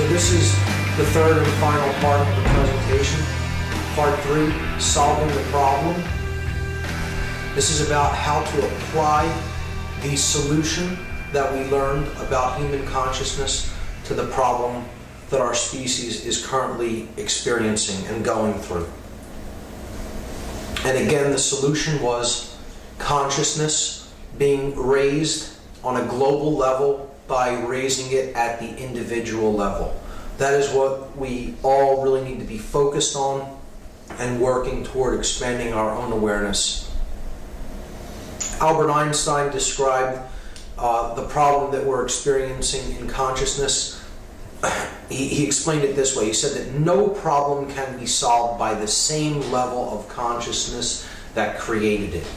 So this is the third and final part of the presentation. Part 3, solving the problem. This is about how to apply the solution that we learned about human consciousness to the problem that our species is currently experiencing and going through. And again, the solution was consciousness being raised on a global level by raising it at the individual level. That is what we all really need to be focused on and working toward expanding our own awareness. Albert Einstein described the problem that we're experiencing in consciousness. He explained it this way. He said that no problem can be solved by the same level of consciousness that created it.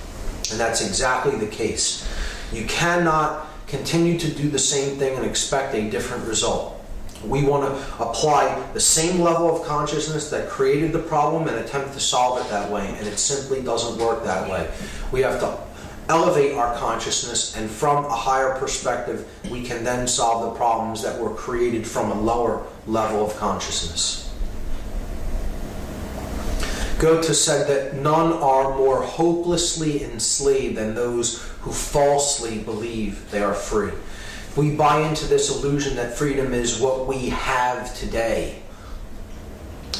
And that's exactly the case. You cannot continue to do the same thing and expect a different result. We want to apply the same level of consciousness that created the problem and attempt to solve it that way, and it simply doesn't work that way. We have to elevate our consciousness, and from a higher perspective, we can then solve the problems that were created from a lower level of consciousness. Goethe said that none are more hopelessly enslaved than those who falsely believe they are free. We buy into this illusion that freedom is what we have today,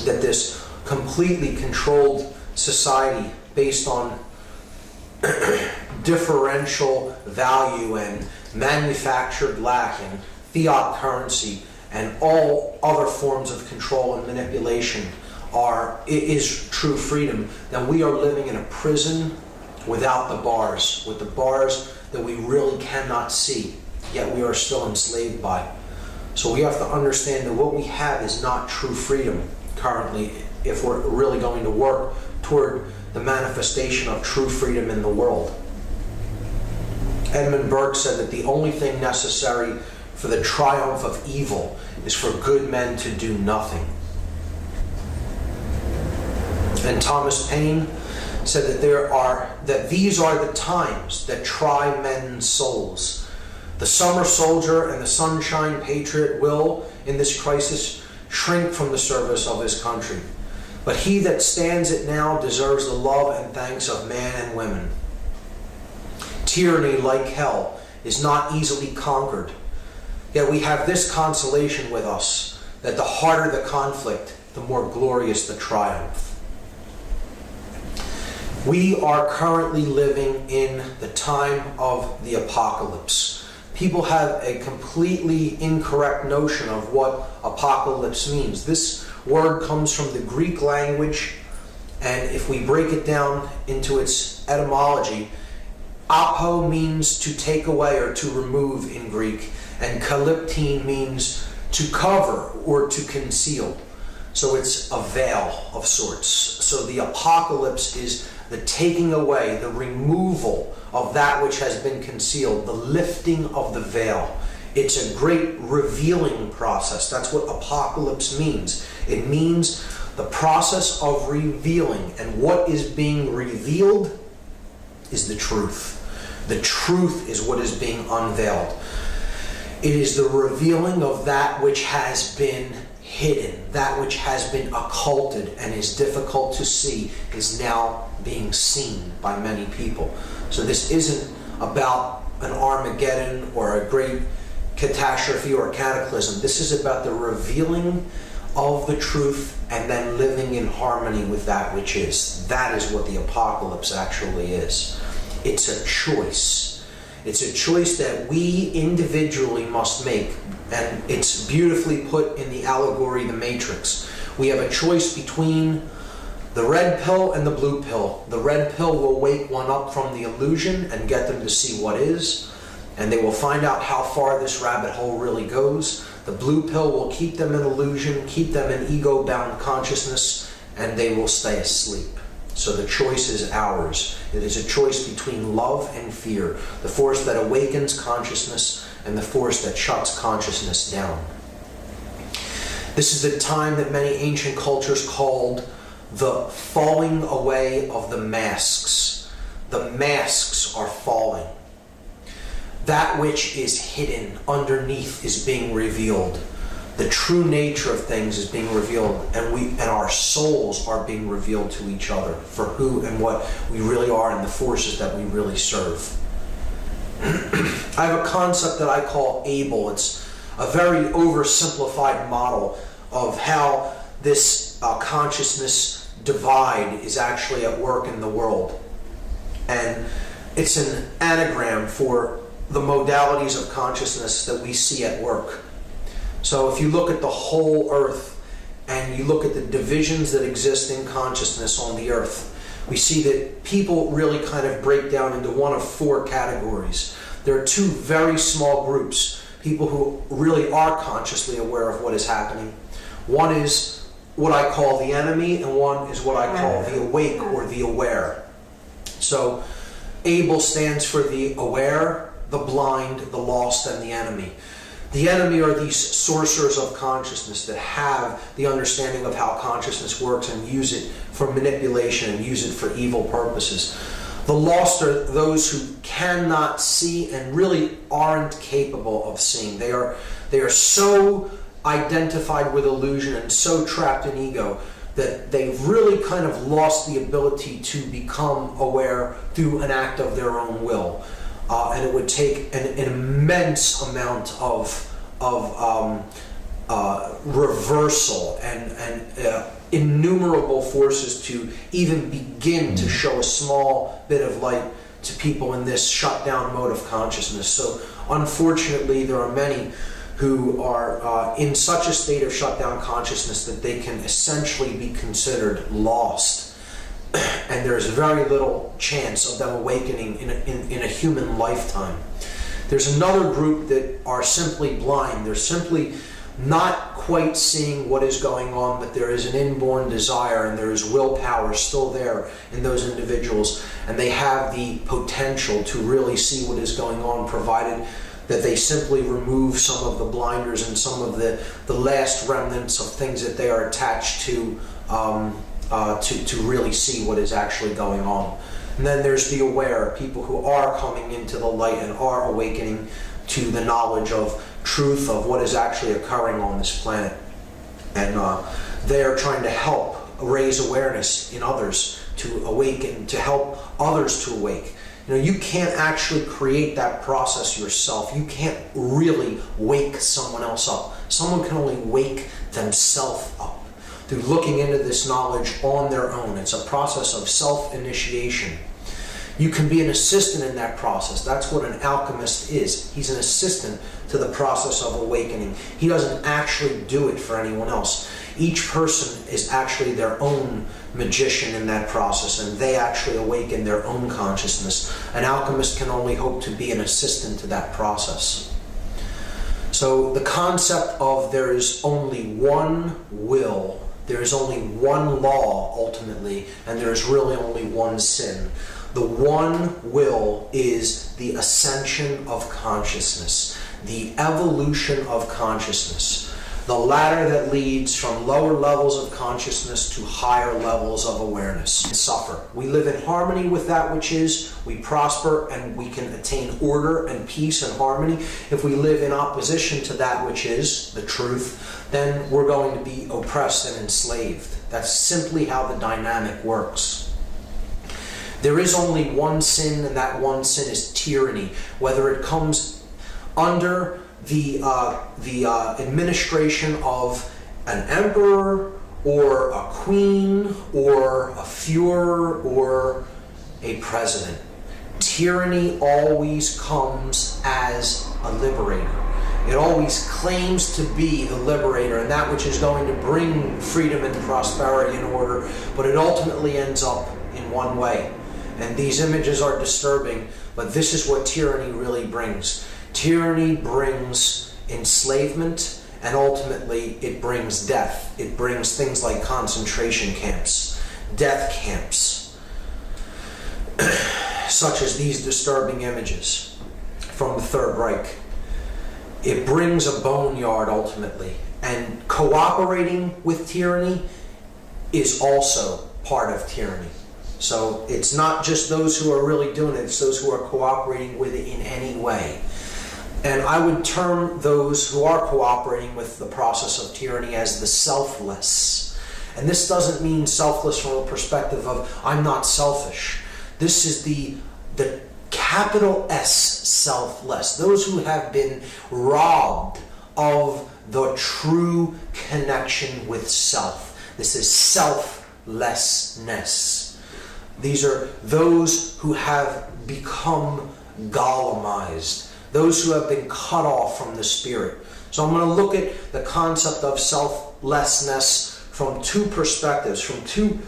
that this completely controlled society based on differential value and manufactured lack and fiat currency and all other forms of control and manipulation is true freedom, then we are living in a prison without the bars, with the bars that we really cannot see, yet we are still enslaved by. So we have to understand that what we have is not true freedom currently if we're really going to work toward the manifestation of true freedom in the world. Edmund Burke said that the only thing necessary for the triumph of evil is for good men to do nothing. And Thomas Paine said that these are the times that try men's souls. The summer soldier and the sunshine patriot will, in this crisis, shrink from the service of his country. But he that stands it now deserves the love and thanks of man and women. Tyranny, like hell, is not easily conquered. Yet we have this consolation with us, that the harder the conflict, the more glorious the triumph. We are currently living in the time of the apocalypse. People have a completely incorrect notion of what apocalypse means. This word comes from the Greek language, and if we break it down into its etymology, apo means to take away or to remove in Greek, and kalyptine means to cover or to conceal. So it's a veil of sorts. So the apocalypse is the taking away, the removal of that which has been concealed, the lifting of the veil. It's a great revealing process. That's what apocalypse means. It means the process of revealing, and what is being revealed is the truth. The truth is what is being unveiled. It is the revealing of that which has been hidden, that which has been occulted and is difficult to see is now being seen by many people. So this isn't about an Armageddon or a great catastrophe or a cataclysm. This is about the revealing of the truth and then living in harmony with that which is. That is what the apocalypse actually is. It's a choice. It's a choice that we individually must make, and it's beautifully put in the allegory, The Matrix. We have a choice between the red pill and the blue pill. The red pill will wake one up from the illusion and get them to see what is, and they will find out how far this rabbit hole really goes. The blue pill will keep them in illusion, keep them in ego-bound consciousness, and they will stay asleep. So the choice is ours. It is a choice between love and fear, the force that awakens consciousness and the force that shuts consciousness down. This is the time that many ancient cultures called the falling away of the masks. The masks are falling. That which is hidden underneath is being revealed. the true nature of things is being revealed, and our souls are being revealed to each other for who and what we really are and the forces that we really serve. I have a concept that I call Abel. It's a very oversimplified model of how this consciousness divide is actually at work in the world. And it's an anagram for the modalities of consciousness that we see at work. So if you look at the whole earth and you look at the divisions that exist in consciousness on the earth, we see that people really kind of break down into one of four categories. There are two very small groups, people who really are consciously aware of what is happening. One is what I call the enemy, and one is what I call the awake or the aware. So Abel stands for the aware, the blind, the lost, and the enemy. The enemy are these sorcerers of consciousness that have the understanding of how consciousness works and use it for manipulation and use it for evil purposes. The lost are those who cannot see and really aren't capable of seeing. They are so identified with illusion and so trapped in ego that they've really kind of lost the ability to become aware through an act of their own will. And it would take an immense amount of reversal and innumerable forces to even begin to show a small bit of light to people in this shut down mode of consciousness. So unfortunately, there are many who are in such a state of shut down consciousness that they can essentially be considered lost. And there's very little chance of them awakening in a human lifetime. There's another group that are simply blind. They're simply not quite seeing what is going on, but there is an inborn desire and there is willpower still there in those individuals, and they have the potential to really see what is going on, provided that they simply remove some of the blinders and some of the last remnants of things that they are attached to really see what is actually going on. And then there's the aware, people who are coming into the light and are awakening to the knowledge of truth of what is actually occurring on this planet. And they are trying to help raise awareness in others to awaken, to help others to awake. You know, you can't actually create that process yourself. You can't really wake someone else up. Someone can only wake themselves up through looking into this knowledge on their own. It's a process of self-initiation. You can be an assistant in that process. That's what an alchemist is. He's an assistant to the process of awakening. He doesn't actually do it for anyone else. Each person is actually their own magician in that process, and they actually awaken their own consciousness. An alchemist can only hope to be an assistant to that process. So the concept of there is only one will, there is only one law ultimately, and there is really only one sin. The one will is the ascension of consciousness, the evolution of consciousness, the ladder that leads from lower levels of consciousness to higher levels of awareness. And suffer. We live in harmony with that which is, we prosper, and we can attain order and peace and harmony. If we live in opposition to that which is, the truth, then we're going to be oppressed and enslaved. That's simply how the dynamic works. There is only one sin, and that one sin is tyranny. Whether it comes under the administration of an emperor, or a queen, or a Führer, or a president. Tyranny always comes as a liberator. It always claims to be the liberator and that which is going to bring freedom and prosperity and order, but it ultimately ends up in one way. And these images are disturbing, but this is what tyranny really brings. Tyranny brings enslavement, and ultimately it brings death. It brings things like concentration camps, death camps, such as these disturbing images from the Third Reich. It brings a boneyard ultimately, and cooperating with tyranny is also part of tyranny. So it's not just those who are really doing it, it's those who are cooperating with it in any way. And I would term those who are cooperating with the process of tyranny as the selfless. And this doesn't mean selfless from a perspective of I'm not selfish. This is the capital S selfless. Those who have been robbed of the true connection with self. This is selflessness. These are those who have become Golemized, those who have been cut off from the Spirit. So I'm going to look at the concept of selflessness from two perspectives, from two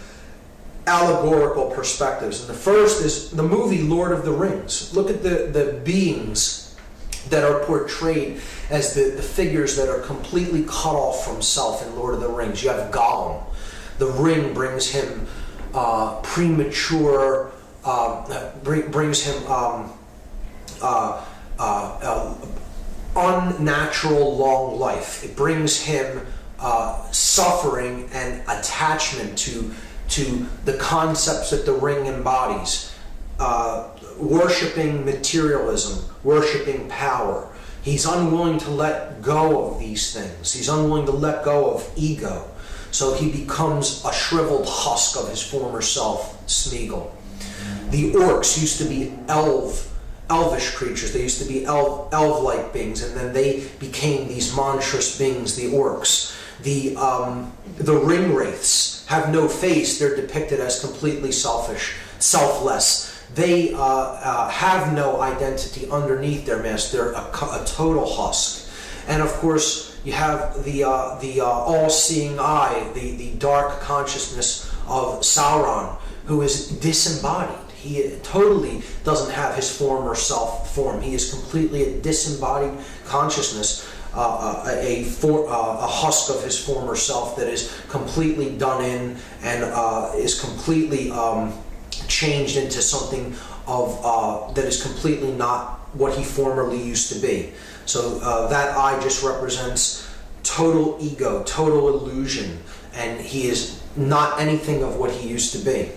allegorical perspectives. And the first is the movie Lord of the Rings. Look at the beings that are portrayed as the figures that are completely cut off from self in Lord of the Rings. You have Gollum. The ring brings him premature, brings him unnatural long life. It brings him suffering and attachment to the concepts that the ring embodies. Worshipping materialism, worshipping power. He's unwilling to let go of these things. He's unwilling to let go of ego. So he becomes a shriveled husk of his former self, Smeagol. The orcs used to be elvish creatures. They used to be elf-like beings, and then they became these monstrous beings, the orcs. The ring wraiths have no face. They're depicted as completely selfless. They have no identity underneath their mask. They're a total husk. And of course, you have the all-seeing eye, the dark consciousness of Sauron, who is disembodied. He totally doesn't have his former self form. He is completely a disembodied consciousness, a husk of his former self that is completely done in and is completely changed into something that is completely not what he formerly used to be. So that eye just represents total ego, total illusion, and he is not anything of what he used to be.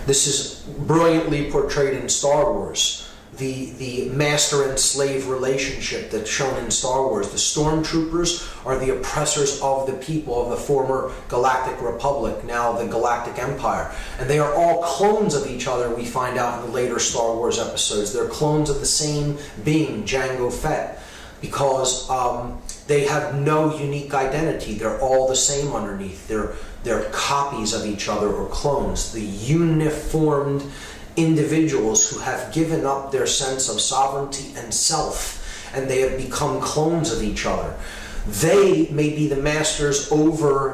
This is brilliantly portrayed in Star Wars. The master and slave relationship that's shown in Star Wars. The stormtroopers are the oppressors of the people of the former Galactic Republic, now the Galactic Empire. And they are all clones of each other, we find out in the later Star Wars episodes. They're clones of the same being, Jango Fett, because they have no unique identity. They're all the same underneath. They're copies of each other, or clones. The uniformed individuals who have given up their sense of sovereignty and self, and they have become clones of each other. They may be the masters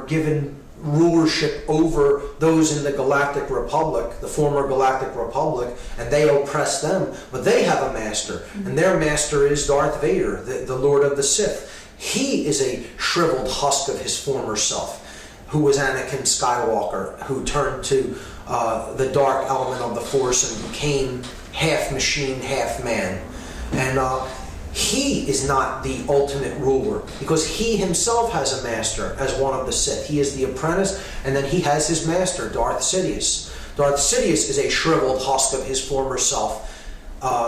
given rulership over those in the Galactic Republic, the former Galactic Republic, and they oppress them, but they have a master, and their master is Darth Vader, the Lord of the Sith. He is a shriveled husk of his former self, who was Anakin Skywalker, who turned to the dark element of the Force and became half machine, half man. And he is not the ultimate ruler, because he himself has a master as one of the Sith. He is the apprentice, and then he has his master, Darth Sidious. Darth Sidious is a shriveled husk of his former self,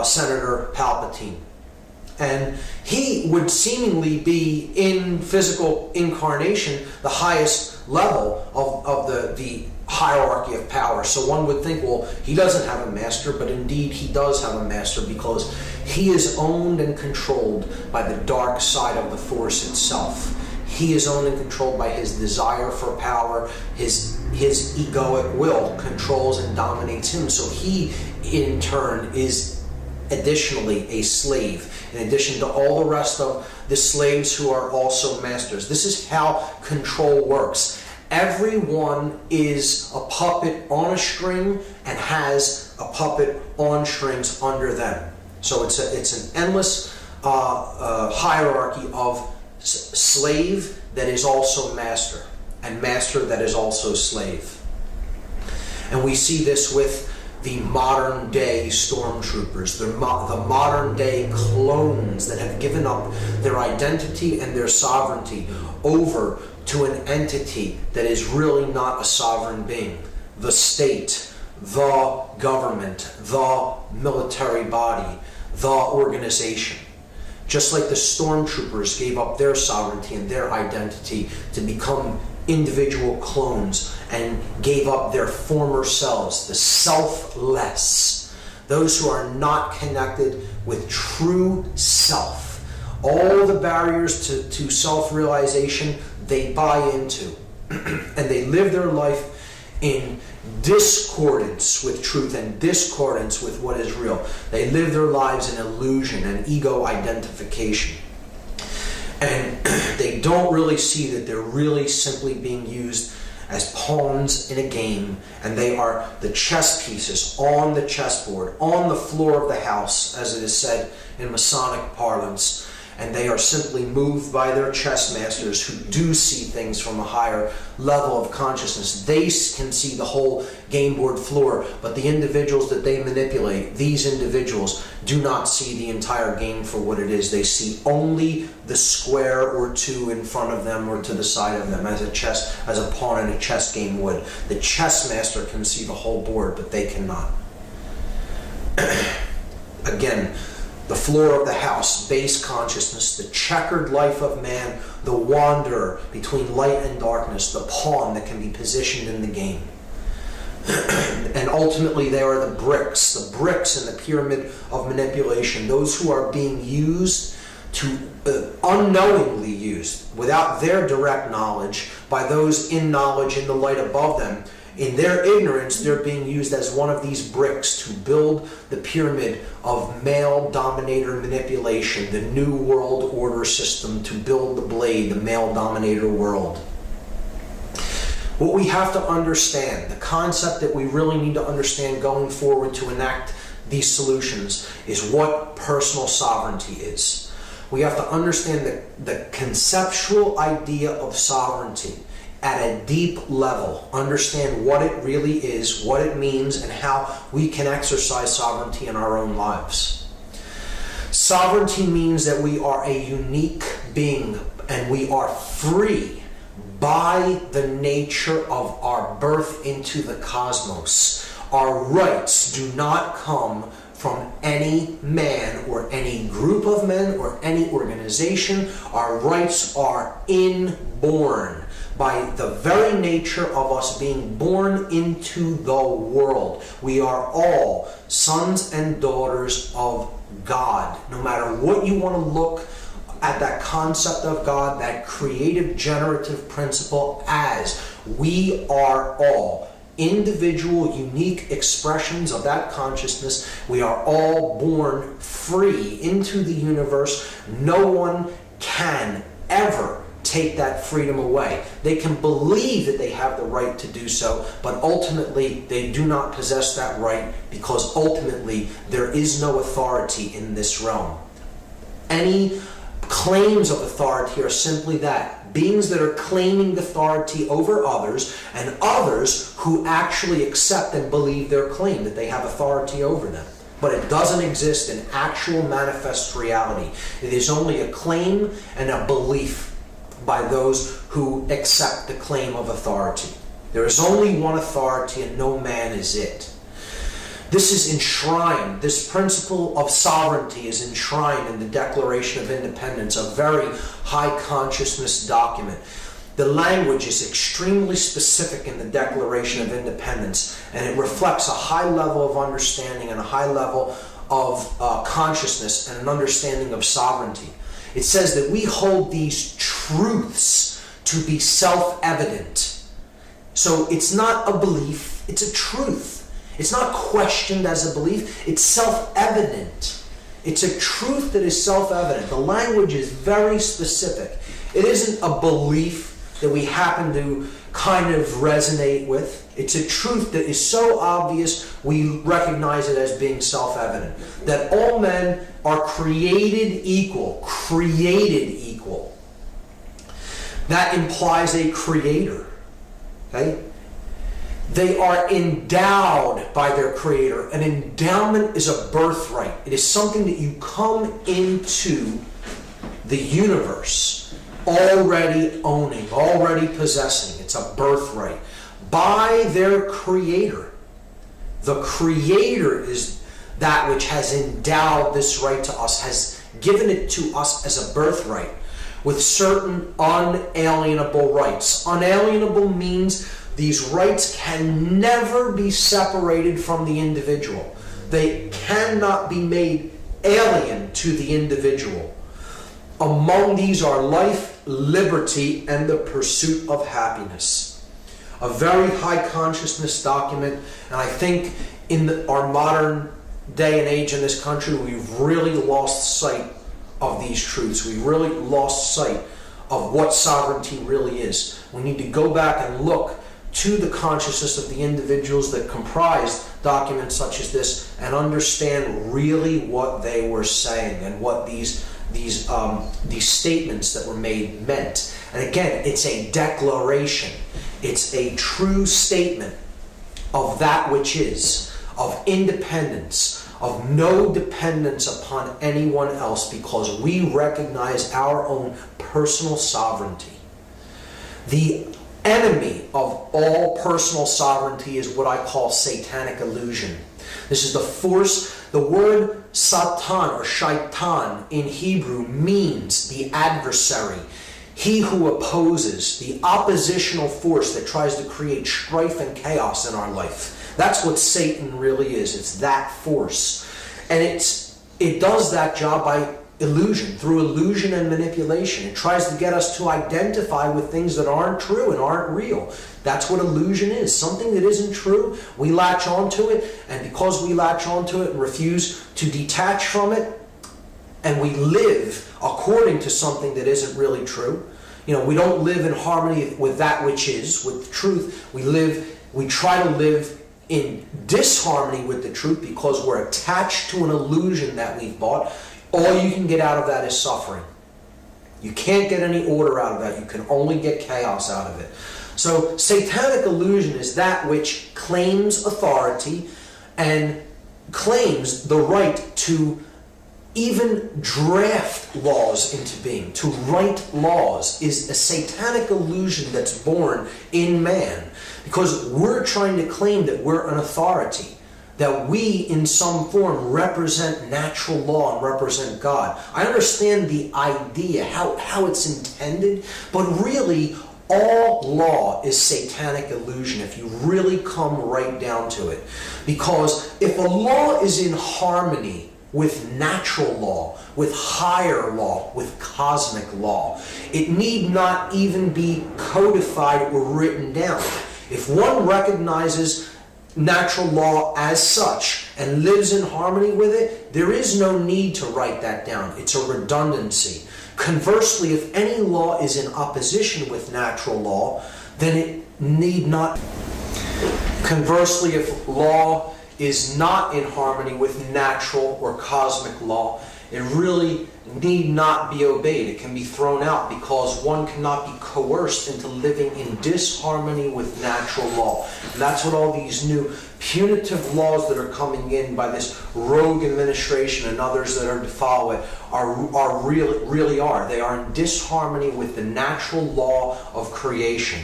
Senator Palpatine. And he would seemingly be, in physical incarnation, the highest level of the hierarchy of power. So one would think, well, he doesn't have a master, but indeed he does have a master, because he is owned and controlled by the dark side of the Force itself. He is owned and controlled by his desire for power. His egoic will controls and dominates him. So he, in turn, is additionally a slave, in addition to all the rest of the slaves who are also masters. This is how control works. Everyone is a puppet on a string and has a puppet on strings under them. So it's an endless hierarchy of slave that is also master, and master that is also slave. And we see this with the modern day stormtroopers, the modern day clones that have given up their identity and their sovereignty over to an entity that is really not a sovereign being. The state, the government, the military body, the organization. Just like the stormtroopers gave up their sovereignty and their identity to become individual clones and gave up their former selves, the selfless, those who are not connected with true self. All the barriers to self-realization they buy into, and they live their life in discordance with truth and discordance with what is real. They live their lives in illusion and ego identification. And they don't really see that they're really simply being used as pawns in a game, and they are the chess pieces on the chessboard, on the floor of the house, as it is said in Masonic parlance. And they are simply moved by their chess masters who do see things from a higher level of consciousness. They can see the whole game board floor, but the individuals that they manipulate, these individuals, do not see the entire game for what it is. They see only the square or two in front of them or to the side of them, as a pawn in a chess game would. The chess master can see the whole board, but they cannot. Again, the floor of the house, base consciousness, the checkered life of man, the wanderer between light and darkness, the pawn that can be positioned in the game. And ultimately they are the bricks in the pyramid of manipulation, those who are being used to, unknowingly used, without their direct knowledge, by those in knowledge in the light above them. In their ignorance, they're being used as one of these bricks to build the pyramid of male dominator manipulation, the new world order system, to build the blade, the male dominator world. What we have to understand, the concept that we really need to understand going forward to enact these solutions, is what personal sovereignty is. We have to understand the conceptual idea of sovereignty at a deep level, understand what it really is, what it means, and how we can exercise sovereignty in our own lives. Sovereignty means that we are a unique being and we are free by the nature of our birth into the cosmos. Our rights do not come from any man or any group of men or any organization. Our rights are inborn by the very nature of us being born into the world. We are all sons and daughters of God. No matter what you want to look at that concept of God, that creative generative principle as, we are all individual, unique expressions of that consciousness. We are all born free into the universe. No one can ever take that freedom away. They can believe that they have the right to do so, but ultimately they do not possess that right, because ultimately there is no authority in this realm. Any claims of authority are simply that, beings that are claiming authority over others, and others who actually accept and believe their claim that they have authority over them. But it doesn't exist in actual manifest reality. It is only a claim and a belief by those who accept the claim of authority. There is only one authority and no man is it. This is enshrined, this principle of sovereignty is enshrined in the Declaration of Independence, a very high consciousness document. The language is extremely specific in the Declaration of Independence, and it reflects a high level of understanding and a high level of consciousness and an understanding of sovereignty. It says that we hold these truths to be self-evident. So it's not a belief, it's a truth. It's not questioned as a belief, it's self-evident. It's a truth that is self-evident. The language is very specific. It isn't a belief that we happen to kind of resonate with. It's a truth that is so obvious we recognize it as being self-evident. That all men are created equal. Created equal. That implies a creator. Okay? They are endowed by their creator. An endowment is a birthright. It is something that you come into the universe already owning, already possessing. It's a birthright by their creator. The creator is that which has endowed this right to us, has given it to us as a birthright with certain unalienable rights. Unalienable means these rights can never be separated from the individual. They cannot be made alien to the individual. Among these are life, liberty, and the pursuit of happiness. A very high consciousness document, and I think in our modern day and age in this country, we've really lost sight of these truths. We've really lost sight of what sovereignty really is. We need to go back and look to the consciousness of the individuals that comprised documents such as this and understand really what they were saying and what these statements that were made meant. And again, it's a declaration. It's a true statement of that which is, of independence, of no dependence upon anyone else, because we recognize our own personal sovereignty. The enemy of all personal sovereignty is what I call satanic illusion. This is the force. The word Satan or shaitan in Hebrew means the adversary, he who opposes, the oppositional force that tries to create strife and chaos in our life. That's what Satan really is. It's that force. And it does that job by illusion, through illusion and manipulation. It tries to get us to identify with things that aren't true and aren't real. That's what illusion is. Something that isn't true, we latch onto it, and because we latch onto it and refuse to detach from it, and we live according to something that isn't really true. We don't live in harmony with that which is, with the truth. We try to live in disharmony with the truth because we're attached to an illusion that we've bought. All you can get out of that is suffering. You can't get any order out of that. You can only get chaos out of it. So satanic illusion is that which claims authority and claims the right to even draft laws into being. To write laws is a satanic illusion that's born in man, because we're trying to claim that we're an authority, that we in some form represent natural law and represent God. I understand the idea, how it's intended, but really all law is satanic illusion if you really come right down to it. Because if a law is in harmony with natural law, with higher law, with cosmic law, it need not even be codified or written down. If one recognizes natural law as such and lives in harmony with it, there is no need to write that down. It's a redundancy. Conversely, if any law is in opposition with natural law, then it need not. Conversely, if law is not in harmony with natural or cosmic law, it really need not be obeyed. It can be thrown out because one cannot be coerced into living in disharmony with natural law. And that's what all these new punitive laws that are coming in by this rogue administration and others that are to follow it really are. They are in disharmony with the natural law of creation.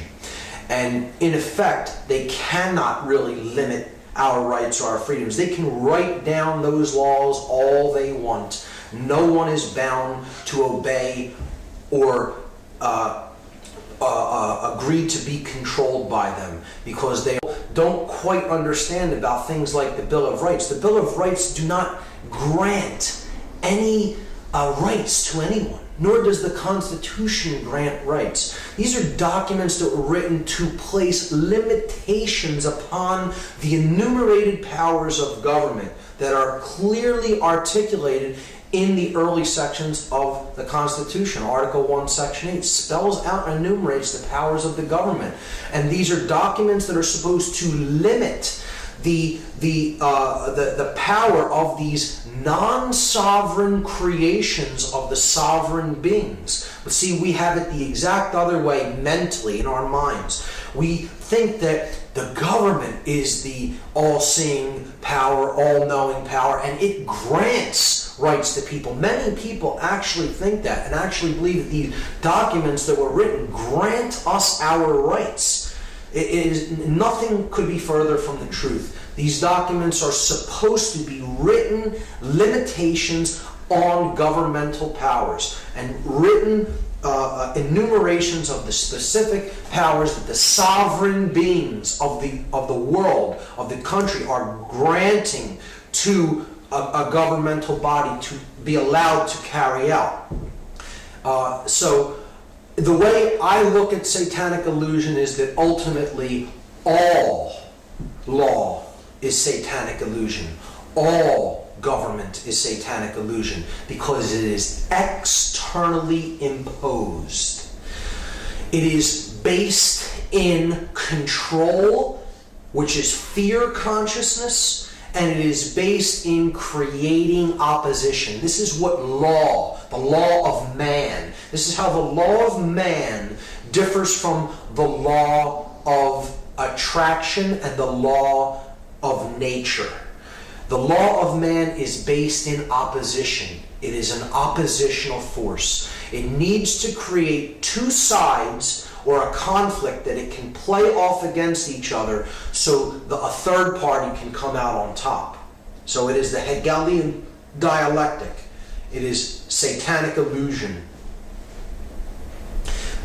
And in effect, they cannot really limit our rights or our freedoms. They can write down those laws all they want. No one is bound to obey or agree to be controlled by them, because they don't quite understand about things like the Bill of Rights. The Bill of Rights do not grant any rights to anyone, nor does the Constitution grant rights. These are documents that were written to place limitations upon the enumerated powers of government that are clearly articulated in the early sections of the Constitution. Article 1, Section 8 spells out and enumerates the powers of the government. And these are documents that are supposed to limit the power of these non-sovereign creations of the sovereign beings. But see, we have it the exact other way mentally in our minds. We think that the government is the all-seeing power, all-knowing power, and it grants rights to people. Many people actually think that and actually believe that these documents that were written grant us our rights. Nothing could be further from the truth. These documents are supposed to be written limitations on governmental powers and written enumerations of the specific powers that the sovereign beings of the world, of the country, are granting to a governmental body to be allowed to carry out. So the way I look at satanic illusion is that ultimately all law is satanic illusion. All government is satanic illusion because it is externally imposed. It is based in control, which is fear consciousness, and it is based in creating opposition. This is what law, the law of man, this is how the law of man differs from the law of attraction and the law of nature. The law of man is based in opposition. It is an oppositional force. It needs to create two sides or a conflict that it can play off against each other so a third party can come out on top. So it is the Hegelian dialectic. It is satanic illusion.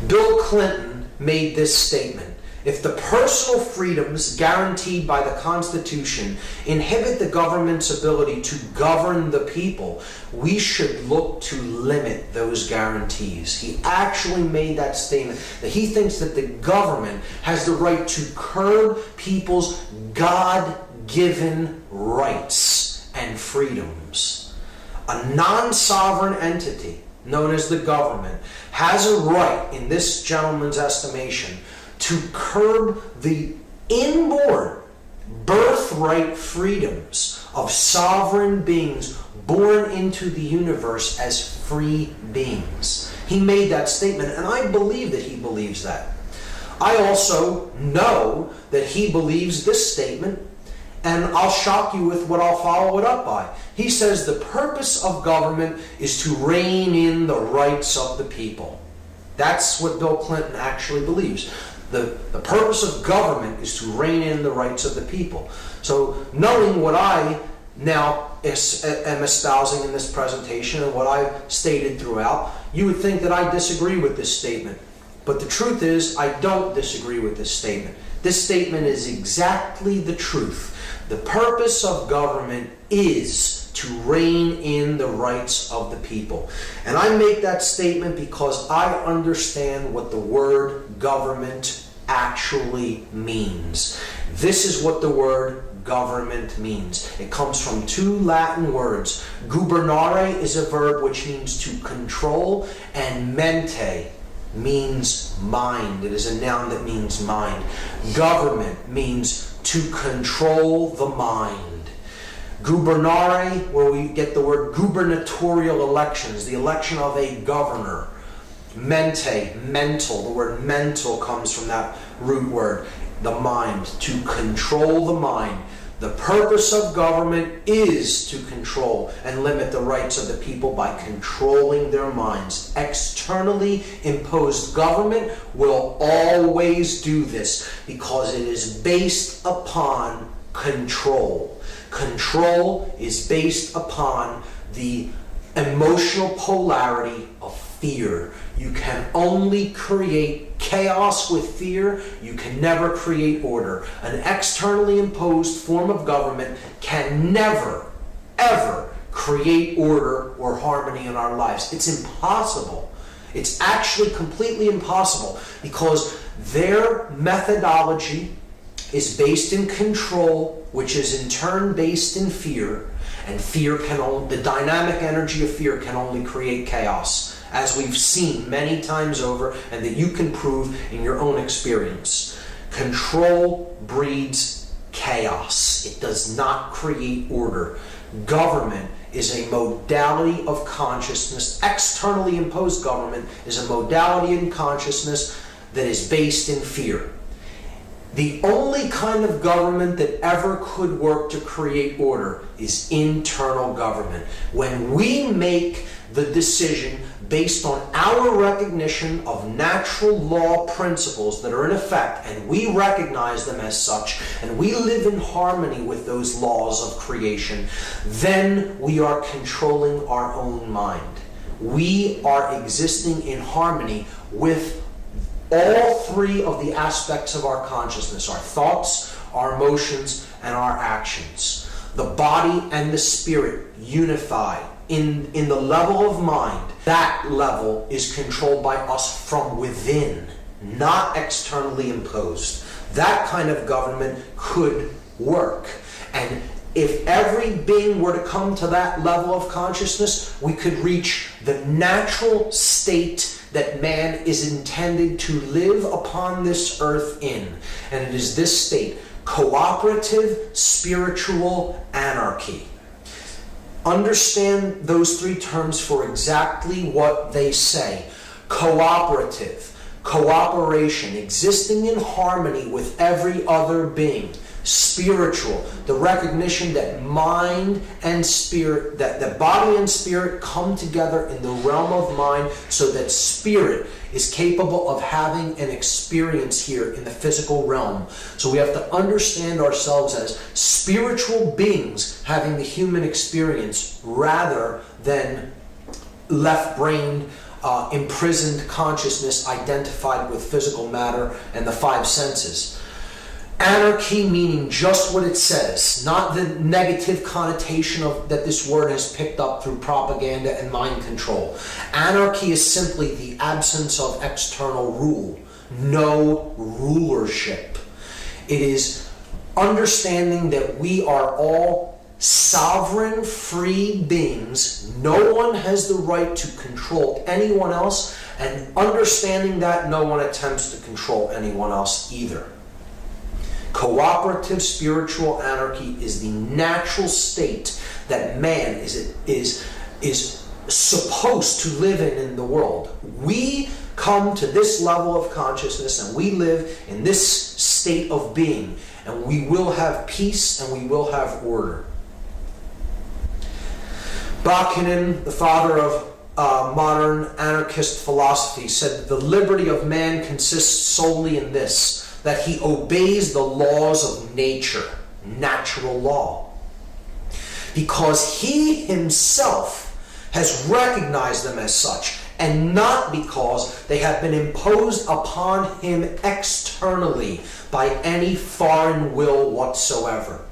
Bill Clinton made this statement: if the personal freedoms guaranteed by the Constitution inhibit the government's ability to govern the people, we should look to limit those guarantees. He actually made that statement, that he thinks that the government has the right to curb people's God-given rights and freedoms. A non-sovereign entity, known as the government, has a right, in this gentleman's estimation, to curb the inborn birthright freedoms of sovereign beings born into the universe as free beings. He made that statement, and I believe that he believes that. I also know that he believes this statement, and I'll shock you with what I'll follow it up by. He says the purpose of government is to rein in the rights of the people. That's what Bill Clinton actually believes. The purpose of government is to rein in the rights of the people. So knowing what I now am espousing in this presentation and what I've stated throughout, you would think that I disagree with this statement. But the truth is, I don't disagree with this statement. This statement is exactly the truth. The purpose of government is to rein in the rights of the people. And I make that statement because I understand what the word government actually means. This is what the word government means. It comes from two Latin words. Gubernare is a verb which means to control, and mente means mind. It is a noun that means mind. Government means to control the mind. Gubernare, where we get the word gubernatorial elections, the election of a governor. Mente, mental, the word mental comes from that root word, the mind, to control the mind. The purpose of government is to control and limit the rights of the people by controlling their minds. Externally imposed government will always do this because it is based upon control. Control is based upon the emotional polarity of fear. You can only create chaos with fear. You can never create order. An externally imposed form of government can never, ever create order or harmony in our lives. It's impossible. It's actually completely impossible because their methodology is based in control, which is in turn based in fear, and fear can only, the dynamic energy of fear can only create chaos, as we've seen many times over and that you can prove in your own experience. Control breeds chaos. It does not create order. Government is a modality of consciousness. Externally imposed government is a modality in consciousness that is based in fear. The only kind of government that ever could work to create order is internal government. When we make the decision based on our recognition of natural law principles that are in effect, and we recognize them as such, and we live in harmony with those laws of creation, then we are controlling our own mind. We are existing in harmony with all three of the aspects of our consciousness: our thoughts, our emotions, and our actions. The body and the spirit unify in the level of mind. That level is controlled by us from within, not externally imposed. That kind of government could work. And if every being were to come to that level of consciousness, we could reach the natural state that man is intended to live upon this earth in. And it is this state: cooperative spiritual anarchy. Understand those three terms for exactly what they say. Cooperative, cooperation, existing in harmony with every other being. Spiritual, the recognition that mind and spirit, that the body and spirit come together in the realm of mind, so that spirit is capable of having an experience here in the physical realm. So we have to understand ourselves as spiritual beings having the human experience, rather than left-brained, imprisoned consciousness identified with physical matter and the five senses. Anarchy meaning just what it says, not the negative connotation of that this word has picked up through propaganda and mind control. Anarchy is simply the absence of external rule, no rulership. It is understanding that we are all sovereign, free beings. No one has the right to control anyone else, and understanding that no one attempts to control anyone else either. Cooperative spiritual anarchy is the natural state that man is supposed to live in the world. We come to this level of consciousness and we live in this state of being, and we will have peace and we will have order. Bakunin, the father of modern anarchist philosophy, said that the liberty of man consists solely in this: that he obeys the laws of nature, natural law, because he himself has recognized them as such, and not because they have been imposed upon him externally by any foreign will whatsoever.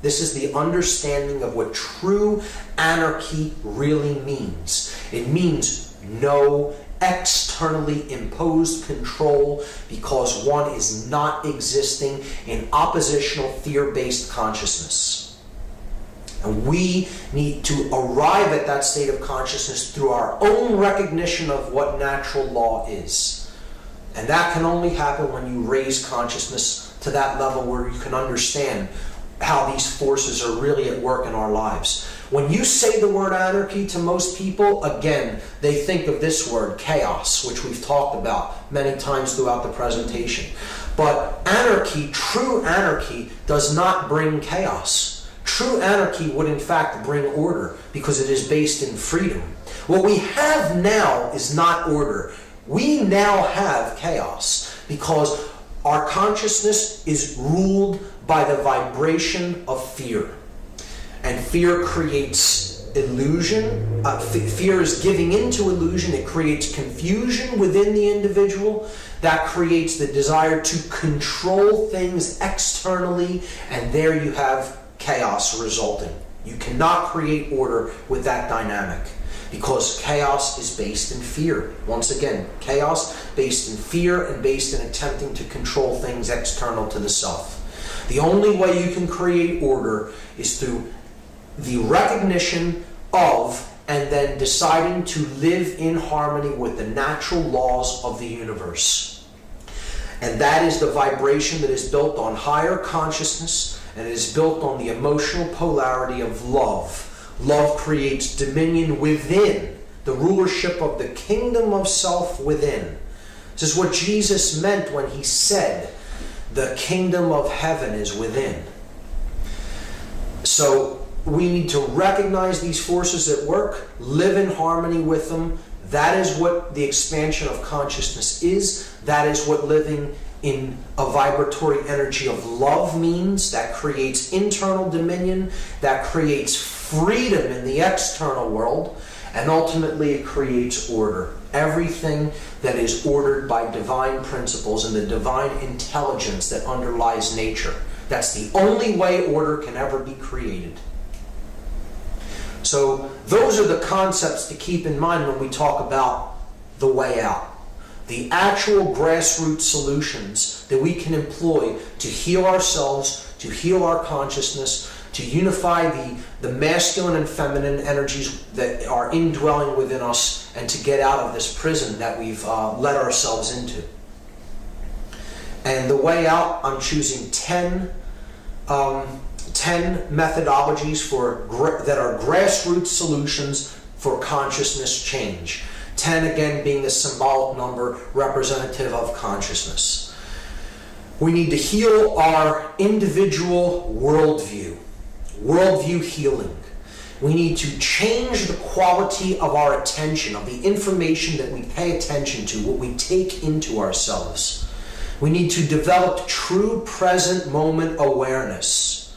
This is the understanding of what true anarchy really means. It means no externally imposed control, because one is not existing in oppositional fear-based consciousness. And we need to arrive at that state of consciousness through our own recognition of what natural law is. And that can only happen when you raise consciousness to that level where you can understand how these forces are really at work in our lives. When you say the word anarchy to most people, again, they think of this word, chaos, which we've talked about many times throughout the presentation. But anarchy, true anarchy, does not bring chaos. True anarchy would in fact bring order, because it is based in freedom. What we have now is not order. We now have chaos, because our consciousness is ruled by the vibration of fear. And fear creates illusion. Fear is giving into illusion. It creates confusion within the individual. That creates the desire to control things externally, and there you have chaos resulting. You cannot create order with that dynamic, because chaos is based in fear. Once again, chaos based in fear and based in attempting to control things external to the self. The only way you can create order is through the recognition of and then deciding to live in harmony with the natural laws of the universe. And that is the vibration that is built on higher consciousness, and it is built on the emotional polarity of love. Love creates dominion within, the rulership of the kingdom of self within. This is what Jesus meant when he said the kingdom of heaven is within. So we need to recognize these forces at work, live in harmony with them. That is what the expansion of consciousness is. That is what living in a vibratory energy of love means. That creates internal dominion, that creates freedom in the external world, and ultimately it creates order. Everything that is ordered by divine principles and the divine intelligence that underlies nature. That's the only way order can ever be created. So those are the concepts to keep in mind when we talk about the way out. The actual grassroots solutions that we can employ to heal ourselves, to heal our consciousness, to unify the masculine and feminine energies that are indwelling within us, and to get out of this prison that we've let ourselves into. And the way out, I'm choosing 10 methodologies that are grassroots solutions for consciousness change. 10 again being a symbolic number representative of consciousness. We need to heal our individual worldview healing. We need to change the quality of our attention, of the information that we pay attention to, what we take into ourselves. We need to develop true present moment awareness.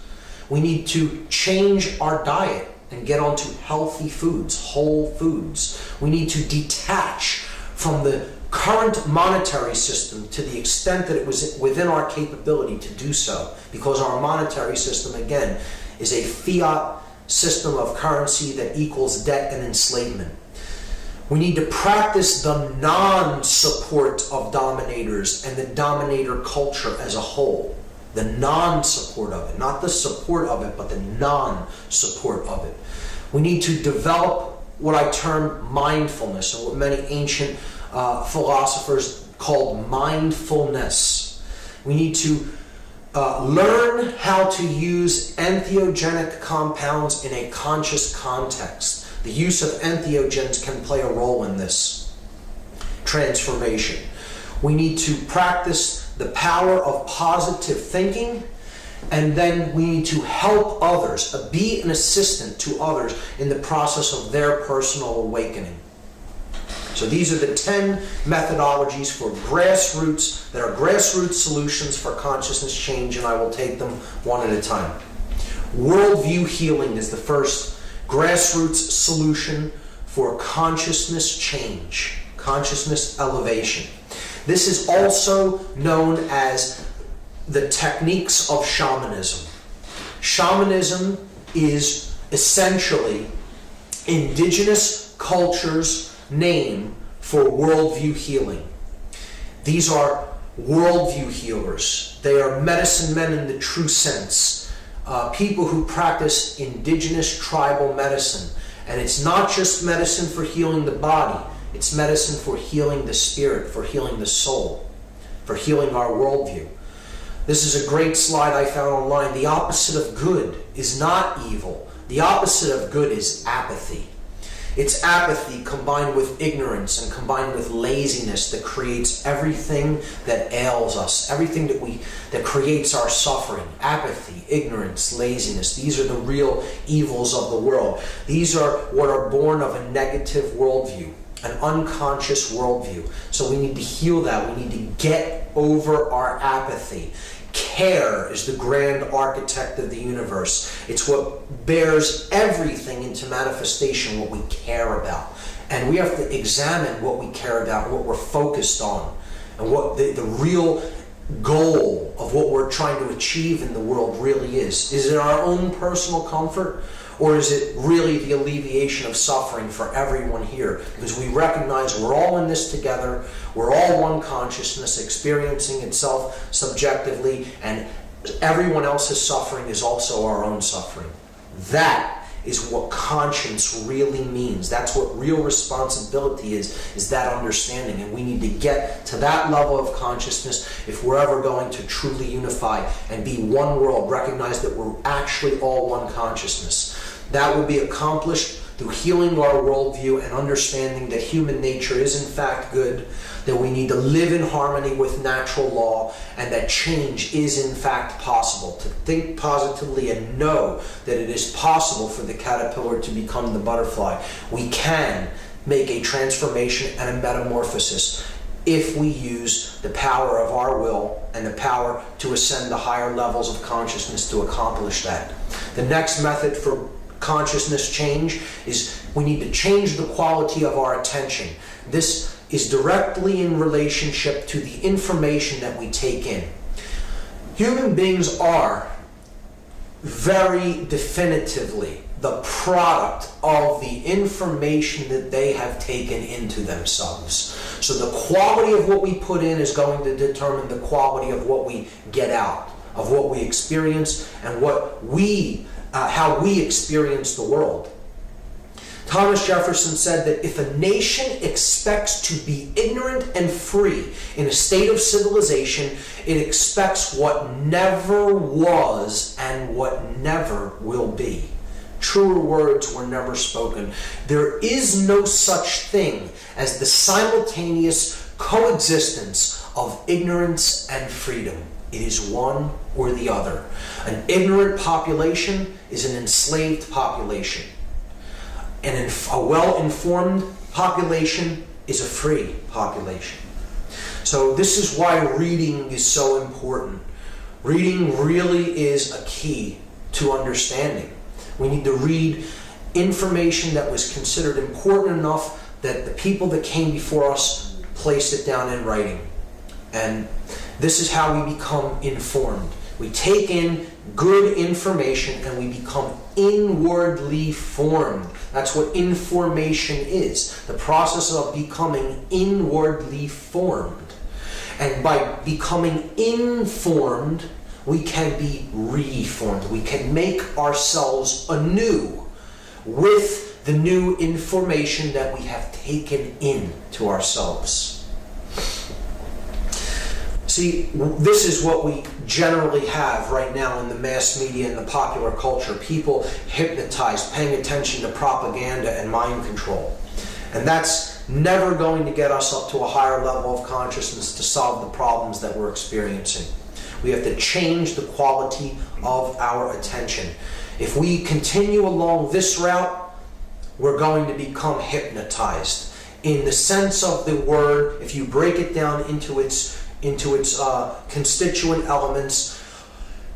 We need to change our diet and get onto healthy foods, whole foods. We need to detach from the current monetary system to the extent that it was within our capability to do so, because our monetary system, again, is a fiat system of currency that equals debt and enslavement. We need to practice the non-support of dominators and the dominator culture as a whole. The non-support of it, not the support of it, but the non-support of it. We need to develop what I term mindfulness, and what many ancient philosophers called mindfulness. We need to learn how to use entheogenic compounds in a conscious context. The use of entheogens can play a role in this transformation. We need to practice the power of positive thinking, and then we need to help others, be an assistant to others in the process of their personal awakening. So these are the 10 methodologies for grassroots, that are grassroots solutions for consciousness change, and I will take them one at a time. Worldview healing is the first grassroots solution for consciousness change, consciousness elevation. This is also known as the techniques of shamanism. Shamanism is essentially indigenous cultures' name for worldview healing. These are worldview healers. They are medicine men in the true sense. People who practice indigenous tribal medicine. And it's not just medicine for healing the body. It's medicine for healing the spirit, for healing the soul, for healing our worldview. This is a great slide I found online. The opposite of good is not evil. The opposite of good is apathy. It's apathy combined with ignorance and combined with laziness that creates everything that ails us, everything that creates our suffering. Apathy, ignorance, laziness. These are the real evils of the world. These are what are born of a negative worldview, an unconscious worldview. So we need to heal that. We need to get over our apathy. Care is the grand architect of the universe. It's what bears everything into manifestation, what we care about. And we have to examine what we care about, what we're focused on, and what the real goal of what we're trying to achieve in the world really is. Is it our own personal comfort? Or is it really the alleviation of suffering for everyone here? Because we recognize we're all in this together, we're all one consciousness experiencing itself subjectively, and everyone else's suffering is also our own suffering. That is what conscience really means. That's what real responsibility is that understanding. And we need to get to that level of consciousness if we're ever going to truly unify and be one world, recognize that we're actually all one consciousness. That will be accomplished through healing our worldview and understanding that human nature is in fact good, that we need to live in harmony with natural law, and that change is in fact possible. To think positively and know that it is possible for the caterpillar to become the butterfly. We can make a transformation and a metamorphosis if we use the power of our will and the power to ascend to higher levels of consciousness to accomplish that. The next method for consciousness change is we need to change the quality of our attention. This is directly in relationship to the information that we take in. Human beings are very definitively the product of the information that they have taken into themselves. So the quality of what we put in is going to determine the quality of what we get out, of what we experience, and how we experience the world. Thomas Jefferson said that if a nation expects to be ignorant and free in a state of civilization, it expects what never was and what never will be. Truer words were never spoken. There is no such thing as the simultaneous coexistence of ignorance and freedom. It is one or the other. An ignorant population is an enslaved population. And a well-informed population is a free population. So this is why reading is so important. Reading really is a key to understanding. We need to read information that was considered important enough that the people that came before us placed it down in writing. And this is how we become informed. We take in good information and we become inwardly formed. That's what information is. The process of becoming inwardly formed. And by becoming informed, we can be reformed. We can make ourselves anew with the new information that we have taken in to ourselves. See, this is what we generally have right now in the mass media and the popular culture. People hypnotized, paying attention to propaganda and mind control. And that's never going to get us up to a higher level of consciousness to solve the problems that we're experiencing. We have to change the quality of our attention. If we continue along this route, we're going to become hypnotized. In the sense of the word, if you break it down into its constituent elements,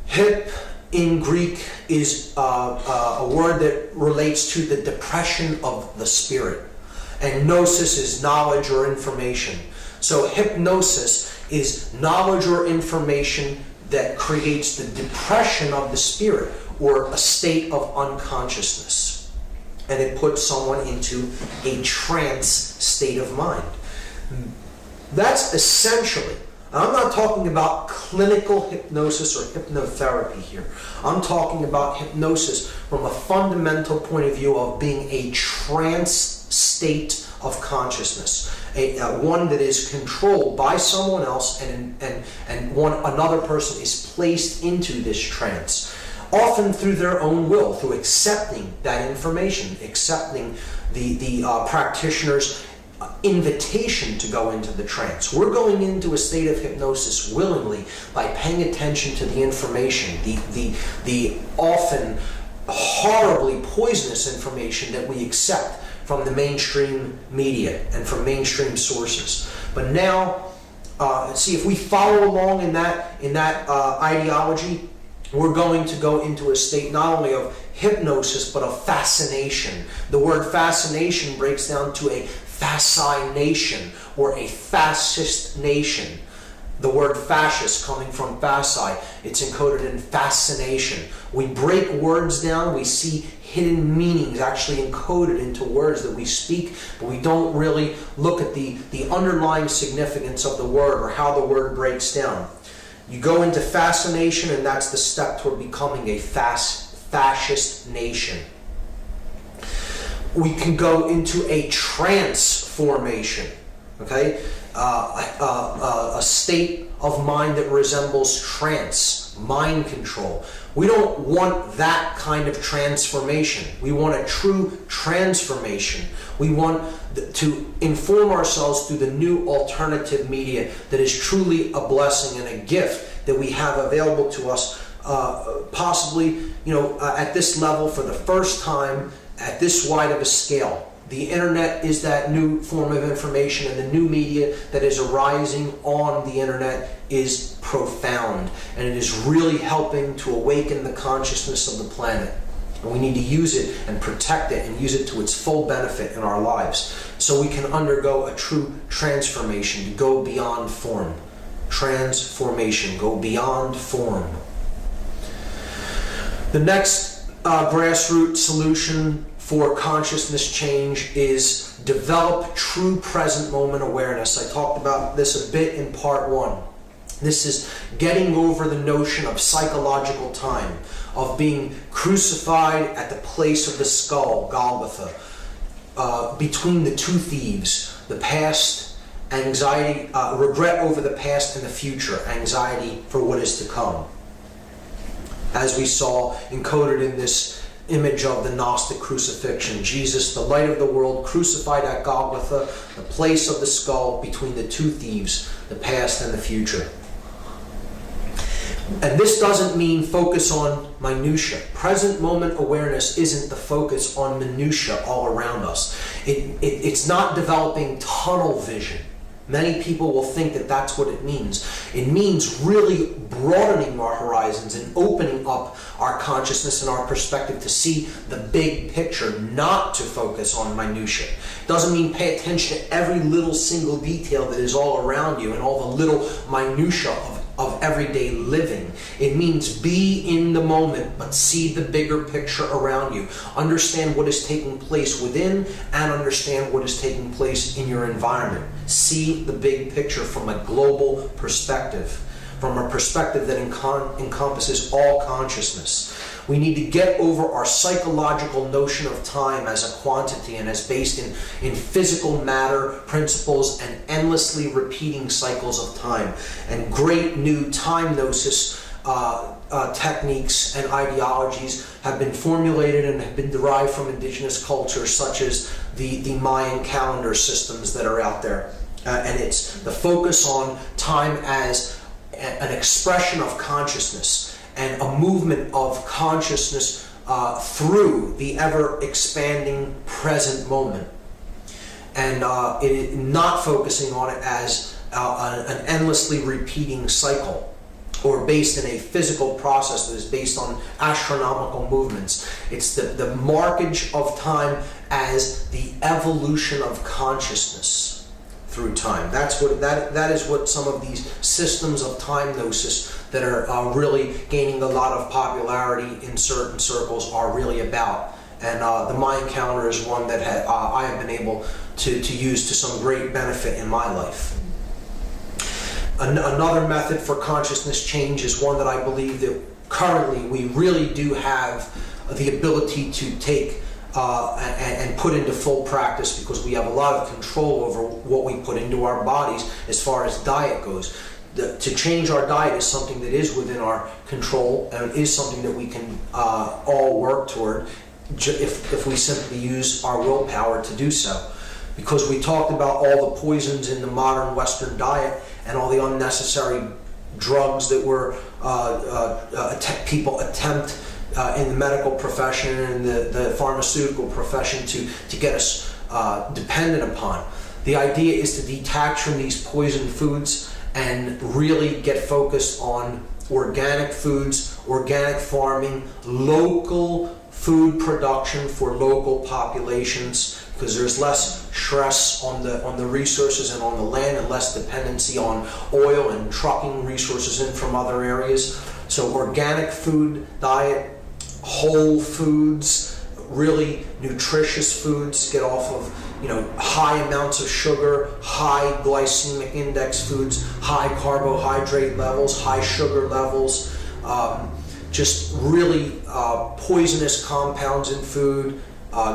hip in Greek is a word that relates to the depression of the spirit. And gnosis is knowledge or information. So hypnosis is knowledge or information that creates the depression of the spirit or a state of unconsciousness. And it puts someone into a trance state of mind. That's essentially, I'm not talking about clinical hypnosis or hypnotherapy here. I'm talking about hypnosis from a fundamental point of view of being a trance state of consciousness. One that is controlled by someone else and another person is placed into this trance, often through their own will, through accepting that information, accepting the practitioner's invitation to go into the trance. We're going into a state of hypnosis willingly by paying attention to the information, the often horribly poisonous information that we accept from the mainstream media and from mainstream sources. But now, see, if we follow along in that ideology, we're going to go into a state not only of hypnosis but of fascination. The word fascination breaks down to a fascination or a fascist nation. The word fascist coming from fasci, it's encoded in fascination. We break words down, we see hidden meanings actually encoded into words that we speak, but we don't really look at the underlying significance of the word or how the word breaks down. You go into fascination, and that's the step toward becoming a fascist nation. We can go into a transformation, okay? A state of mind that resembles trance. is mind control. We don't want that kind of transformation. We want a true transformation. We want to inform ourselves through the new alternative media that is truly a blessing and a gift that we have available to us, possibly, at this level for the first time at this wide of a scale. The internet is that new form of information, and the new media that is arising on the internet is profound, and it is really helping to awaken the consciousness of the planet. And we need to use it and protect it and use it to its full benefit in our lives so we can undergo a true transformation, to go beyond form. Transformation, go beyond form. The next grassroots solution for consciousness change is develop true present moment awareness. I talked about this a bit in part 1. This is getting over the notion of psychological time, of being crucified at the place of the skull, Golgotha, between the two thieves, the past, anxiety, regret over the past and the future, anxiety for what is to come. As we saw encoded in this image of the Gnostic crucifixion, Jesus, the light of the world, crucified at Golgotha, the place of the skull between the two thieves, the past and the future. And this doesn't mean focus on minutia. Present moment awareness isn't the focus on minutia all around us. It's not developing tunnel vision. Many people will think that that's what it means. It means really broadening our horizons and opening up our consciousness and our perspective to see the big picture, not to focus on minutia. It doesn't mean pay attention to every little single detail that is all around you and all the little minutia of everyday living. It means be in the moment, but see the bigger picture around you. Understand what is taking place within and understand what is taking place in your environment. See the big picture from a global perspective, from a perspective that encompasses all consciousness. We need to get over our psychological notion of time as a quantity and as based in physical matter principles and endlessly repeating cycles of time. And great new time gnosis techniques and ideologies have been formulated and have been derived from indigenous cultures, such as the Mayan calendar systems that are out there. And it's the focus on time as an expression of consciousness and a movement of consciousness through the ever-expanding present moment. And not focusing on it as an endlessly repeating cycle, or based in a physical process that is based on astronomical movements. It's the markage of time as the evolution of consciousness through time. That is what some of these systems of time gnosis that are really gaining a lot of popularity in certain circles are really about. And the Mayan calendar is one that I have been able to use to some great benefit in my life. Another method for consciousness change is one that I believe that currently we really do have the ability to take and put into full practice, because we have a lot of control over what we put into our bodies as far as diet goes. To change our diet is something that is within our control, and it is something that we can all work toward if we simply use our willpower to do so. Because we talked about all the poisons in the modern Western diet and all the unnecessary drugs that were people attempt in the medical profession and the pharmaceutical profession to get us dependent upon. The idea is to detach from these poison foods and really get focused on organic foods, organic farming, local food production for local populations, because there's less stress on the resources and on the land, and less dependency on oil and trucking resources in from other areas. So organic food diet, whole foods, really nutritious foods, get off of high amounts of sugar, high glycemic index foods, high carbohydrate levels, high sugar levels, just really poisonous compounds in food.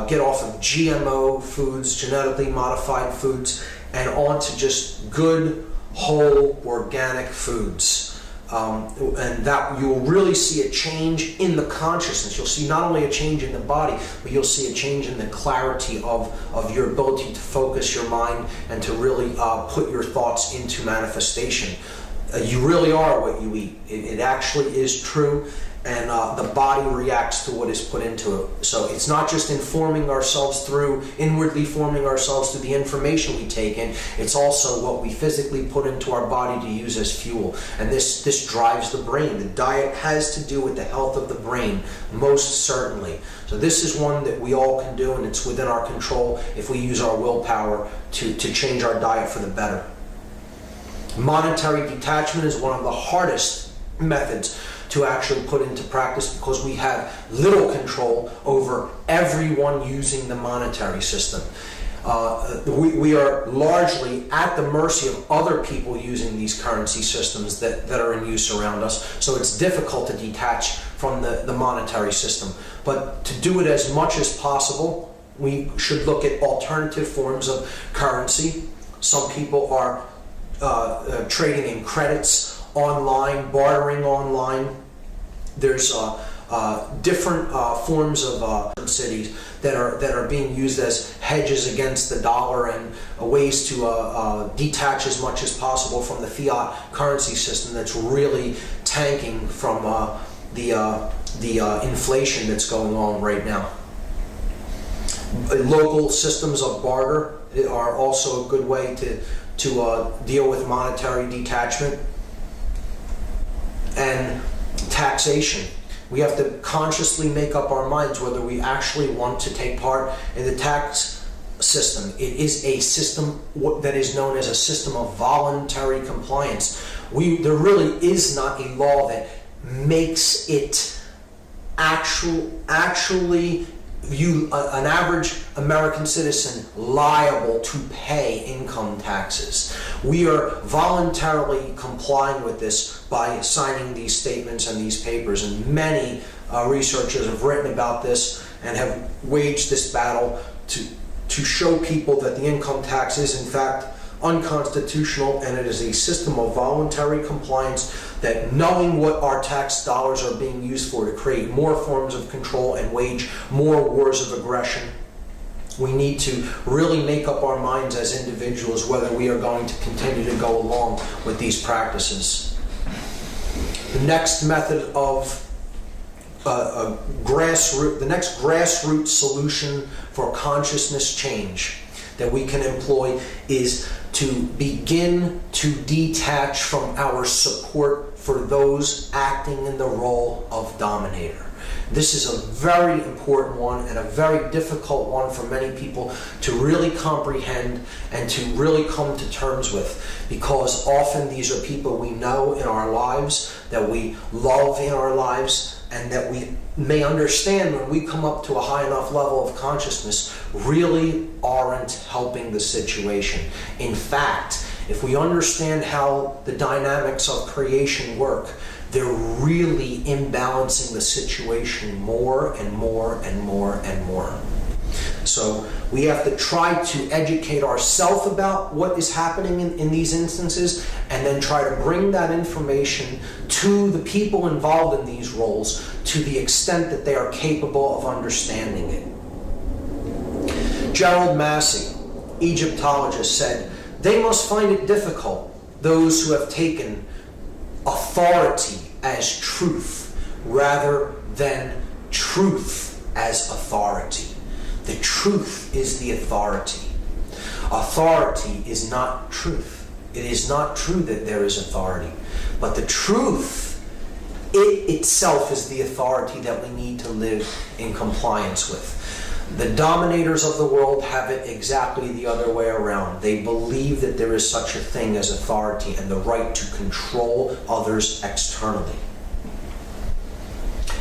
Get off of GMO foods, genetically modified foods, and on to just good, whole, organic foods. and that you'll really see a change in the consciousness. You'll see not only a change in the body, but you'll see a change in the clarity of your ability to focus your mind and to really put your thoughts into manifestation. You really are what you eat. It actually is true, and the body reacts to what is put into it. So it's not just inwardly forming ourselves through the information we take in, it's also what we physically put into our body to use as fuel. And this drives the brain. The diet has to do with the health of the brain, most certainly. So this is one that we all can do, and it's within our control if we use our willpower to change our diet for the better. Monetary detachment is one of the hardest methods to actually put into practice because we have little control over everyone using the monetary system. We are largely at the mercy of other people using these currency systems that are in use around us, so it's difficult to detach from the monetary system. But to do it as much as possible, we should look at alternative forms of currency. Some people are trading in credits online, bartering online. There's different forms of cities that are being used as hedges against the dollar and ways to detach as much as possible from the fiat currency system that's really tanking from the inflation that's going on right now. Local systems of barter are also a good way to deal with monetary detachment. And taxation. We have to consciously make up our minds whether we actually want to take part in the tax system. It is a system that is known as a system of voluntary compliance. There really is not a law that makes it actually view an average American citizen liable to pay income taxes. We are voluntarily complying with this by signing these statements and these papers, and many researchers have written about this and have waged this battle to show people that the income tax is in fact unconstitutional, and it is a system of voluntary compliance, that knowing what our tax dollars are being used for to create more forms of control and wage more wars of aggression, we need to really make up our minds as individuals whether we are going to continue to go along with these practices. The next method of the next grassroots solution for consciousness change that we can employ is to begin to detach from our support for those acting in the role of dominator. This is a very important one and a very difficult one for many people to really comprehend and to really come to terms with, because often these are people we know in our lives, that we love in our lives, and that we may understand when we come up to a high enough level of consciousness really aren't helping the situation. In fact, if we understand how the dynamics of creation work, they're really imbalancing the situation more and more and more and more. So we have to try to educate ourselves about what is happening in these instances, and then try to bring that information to the people involved in these roles to the extent that they are capable of understanding it. Gerald Massey, Egyptologist, said, "They must find it difficult, those who have taken authority as truth rather than truth as authority." The truth is the authority. Authority is not truth. It is not true that there is authority, but the truth, it itself is the authority that we need to live in compliance with. The dominators of the world have it exactly the other way around. They believe that there is such a thing as authority and the right to control others externally.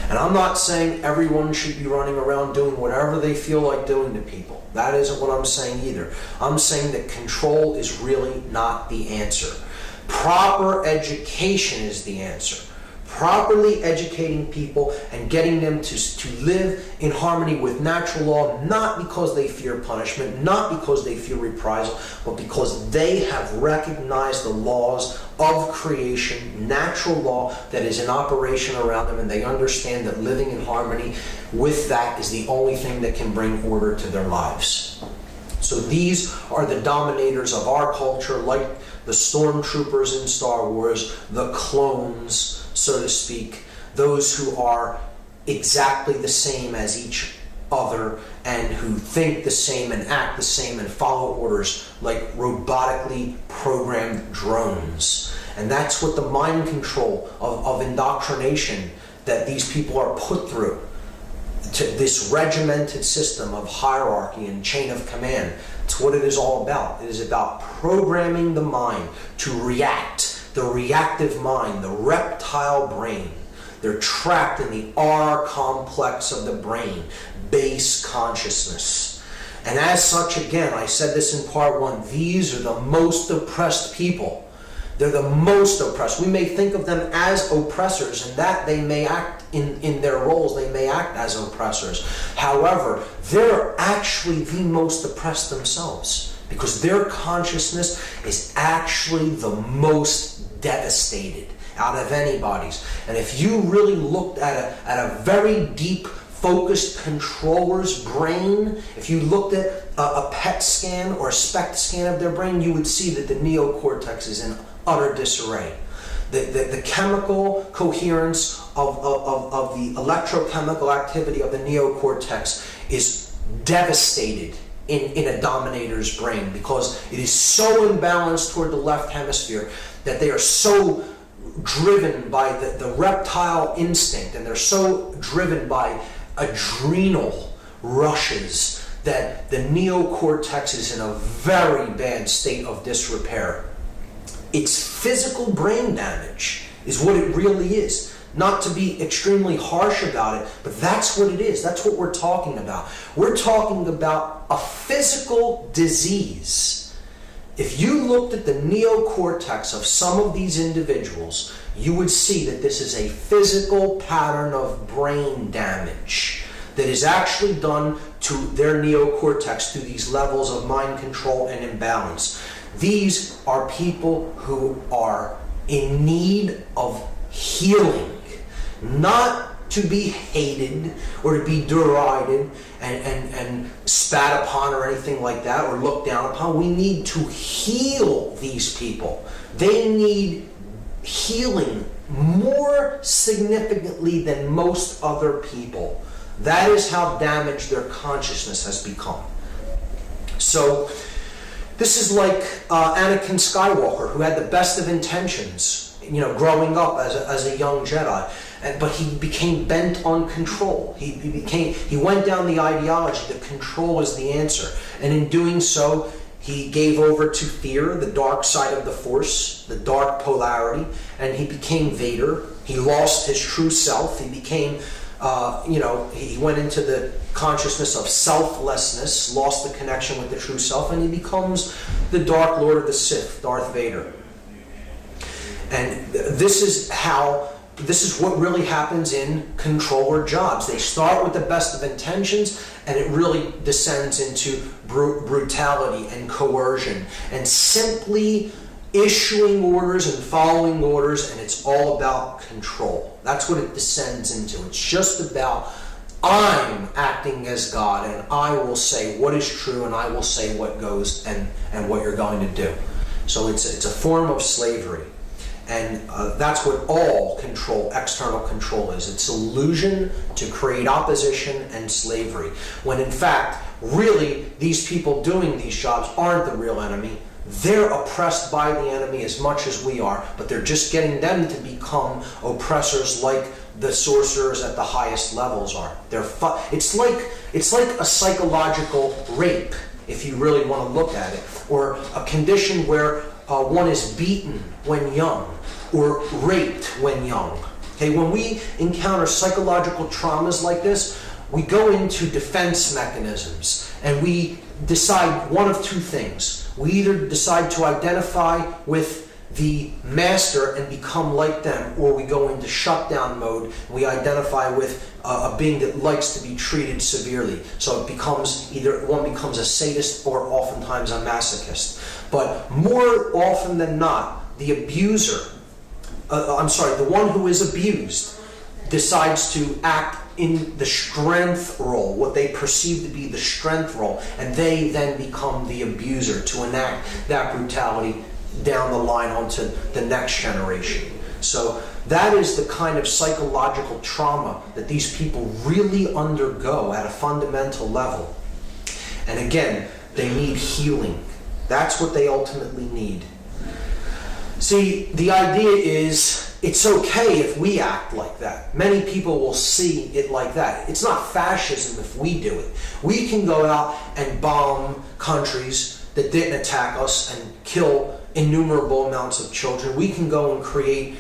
And I'm not saying everyone should be running around doing whatever they feel like doing to people. That isn't what I'm saying either. I'm saying that control is really not the answer. Proper education is the answer. properly educating people and getting them to live in harmony with natural law, not because they fear punishment, not because they fear reprisal, but because they have recognized the laws of creation, natural law that is in operation around them, and they understand that living in harmony with that is the only thing that can bring order to their lives. So these are the dominators of our culture, like the stormtroopers in Star Wars, the clones, so to speak, those who are exactly the same as each other and who think the same and act the same and follow orders like robotically programmed drones. And that's what the mind control of indoctrination that these people are put through, to this regimented system of hierarchy and chain of command. It's what it is all about. It is about programming the mind to react, the reactive mind, the reptile brain. They're trapped in the R complex of the brain, base consciousness. And as such, again, I said this in part one, these are the most oppressed people. They're the most oppressed. We may think of them as oppressors, and that they may act in their roles, they may act as oppressors. However, they're actually the most oppressed themselves, because their consciousness is actually the most devastated out of anybody's. And if you really looked at a very deep, focused controller's brain, if you looked at a PET scan or a SPECT scan of their brain, you would see that the neocortex is in utter disarray. The chemical coherence of the electrochemical activity of the neocortex is devastated in a dominator's brain, because it is so imbalanced toward the left hemisphere that they are so driven by the reptile instinct, and they're so driven by adrenal rushes that the neocortex is in a very bad state of disrepair. It's physical brain damage is what it really is. Not to be extremely harsh about it, but that's what it is. That's what we're talking about. We're talking about a physical disease. If you looked at the neocortex of some of these individuals, you would see that this is a physical pattern of brain damage that is actually done to their neocortex through these levels of mind control and imbalance. These are people who are in need of healing, not to be hated or to be derided and spat upon or anything like that, or looked down upon. We need to heal these people. They need healing more significantly than most other people. That is how damaged their consciousness has become. So this is like Anakin Skywalker, who had the best of intentions, growing up as a young Jedi, but he became bent on control. He went down the ideology that control is the answer, and in doing so, he gave over to fear, the dark side of the Force, the dark polarity, and he became Vader. He lost his true self. He became he went into the consciousness of selflessness, lost the connection with the true self, and he becomes the Dark Lord of the Sith, Darth Vader. And this is what really happens in controller jobs. They start with the best of intentions, and it really descends into brutality and coercion and simply issuing orders and following orders, and it's all about control. That's what it descends into. It's just about, I'm acting as God, and I will say what is true, and I will say what goes and what you're going to do. So it's a form of slavery. And that's what all control, external control is. It's illusion to create opposition and slavery. When in fact, really, these people doing these jobs aren't the real enemy. They're oppressed by the enemy as much as we are, but they're just getting them to become oppressors like the sorcerers at the highest levels are. It's like a psychological rape, if you really want to look at it, or a condition where one is beaten when young or raped when young. Okay, when we encounter psychological traumas like this, we go into defense mechanisms and we decide one of two things. We either decide to identify with the master and become like them, or we go into shutdown mode. We identify with a being that likes to be treated severely. So it becomes either one becomes a sadist or oftentimes a masochist. But more often than not, the abuser, the one who is abused, decides to act in the strength role, what they perceive to be the strength role, and they then become the abuser to enact that brutality down the line onto the next generation. So that is the kind of psychological trauma that these people really undergo at a fundamental level. And again, they need healing. That's what they ultimately need. See, the idea is it's okay if we act like that. Many people will see it like that. It's not fascism if we do it. We can go out and bomb countries that didn't attack us and kill innumerable amounts of children. We can go and create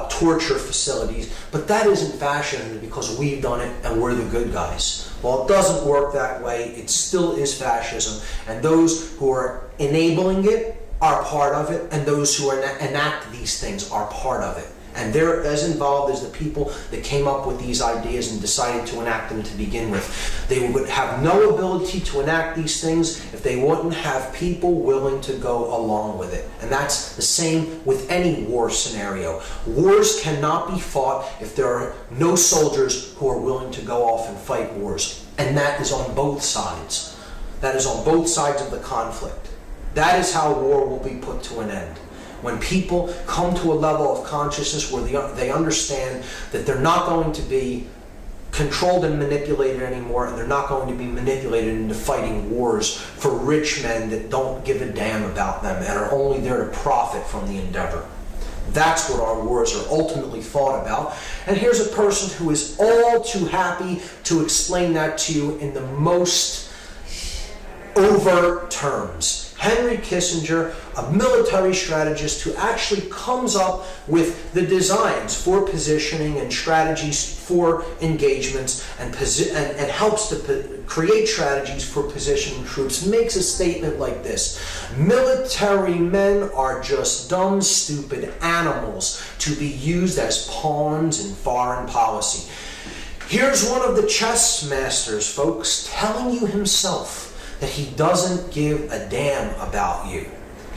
torture facilities, but that isn't fascism because we've done it and we're the good guys. Well, it doesn't work that way. It still is fascism, and those who are enabling it are part of it, and those who enact these things are part of it. And they're as involved as the people that came up with these ideas and decided to enact them to begin with. They would have no ability to enact these things if they wouldn't have people willing to go along with it. And that's the same with any war scenario. Wars cannot be fought if there are no soldiers who are willing to go off and fight wars. And that is on both sides. That is on both sides of the conflict. That is how war will be put to an end. When people come to a level of consciousness where they understand that they're not going to be controlled and manipulated anymore, and they're not going to be manipulated into fighting wars for rich men that don't give a damn about them and are only there to profit from the endeavor. That's what our wars are ultimately fought about. And here's a person who is all too happy to explain that to you in the most overt terms. Henry Kissinger, a military strategist who actually comes up with the designs for positioning and strategies for engagements and helps to create strategies for positioning troops, makes a statement like this: military men are just dumb, stupid animals to be used as pawns in foreign policy. Here's one of the chess masters, folks, telling you himself that he doesn't give a damn about you.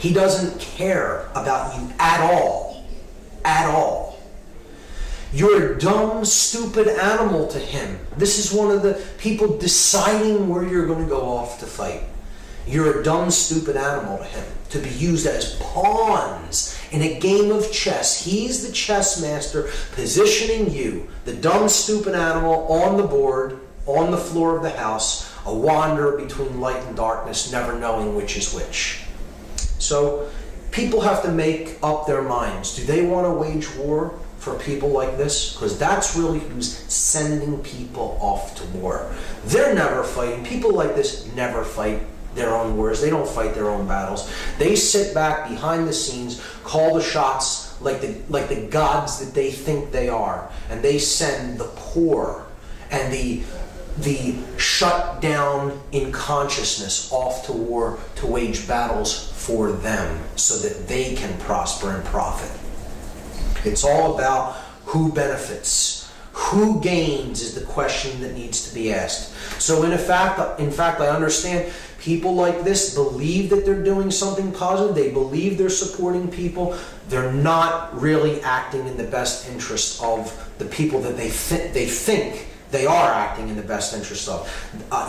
He doesn't care about you at all. At all. You're a dumb, stupid animal to him. This is one of the people deciding where you're going to go off to fight. You're a dumb, stupid animal to him, to be used as pawns in a game of chess. He's the chess master positioning you, the dumb, stupid animal, on the board, on the floor of the house, a wanderer between light and darkness, never knowing which is which. So people have to make up their minds. Do they want to wage war for people like this? Because that's really who's sending people off to war. They're never fighting. People like this never fight their own wars. They don't fight their own battles. They sit back behind the scenes, call the shots like the gods that they think they are, and they send the poor and the shut down in consciousness off to war to wage battles for them so that they can prosper and profit. It's all about who benefits. Who gains is the question that needs to be asked. So in fact, I understand people like this believe that they're doing something positive. They believe they're supporting people. They're not really acting in the best interest of the people that they think they are acting in the best interest of.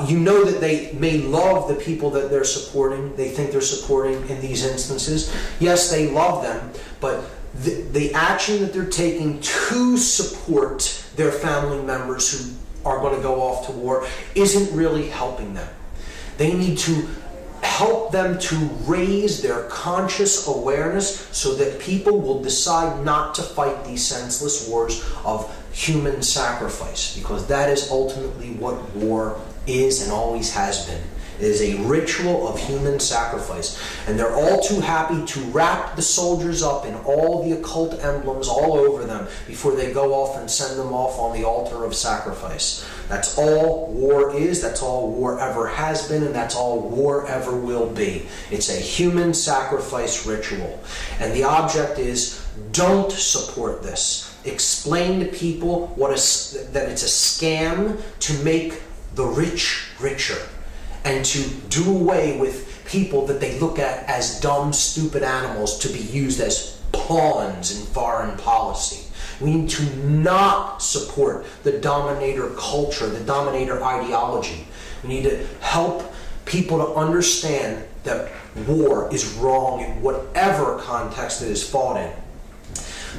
You know that they may love the people that they're supporting, they think they're supporting in these instances. Yes, they love them, but the action that they're taking to support their family members who are going to go off to war isn't really helping them. They need to help them to raise their conscious awareness so that people will decide not to fight these senseless wars of human sacrifice, because that is ultimately what war is and always has been. It is a ritual of human sacrifice, and they're all too happy to wrap the soldiers up in all the occult emblems all over them before they go off and send them off on the altar of sacrifice. That's all war is, that's all war ever has been, and that's all war ever will be. It's a human sacrifice ritual. And the object is, don't support this. Explain to people that it's a scam to make the rich richer, and to do away with people that they look at as dumb, stupid animals to be used as pawns in foreign policy. We need to not support the dominator culture, the dominator ideology. We need to help people to understand that war is wrong in whatever context it is fought in.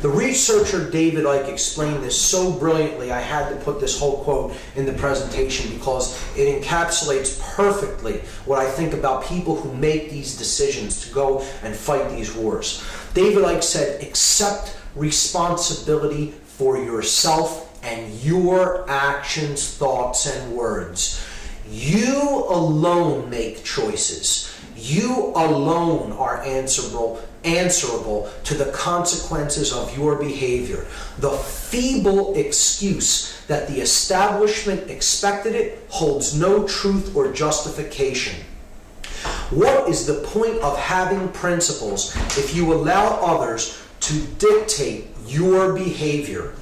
The researcher David Icke explained this so brilliantly, I had to put this whole quote in the presentation because it encapsulates perfectly what I think about people who make these decisions to go and fight these wars. David Icke said, accept responsibility for yourself and your actions, thoughts, and words. You alone make choices. You alone are answerable to the consequences of your behavior. The feeble excuse that the establishment expected it holds no truth or justification. What is the point of having principles if you allow others to dictate your behavior?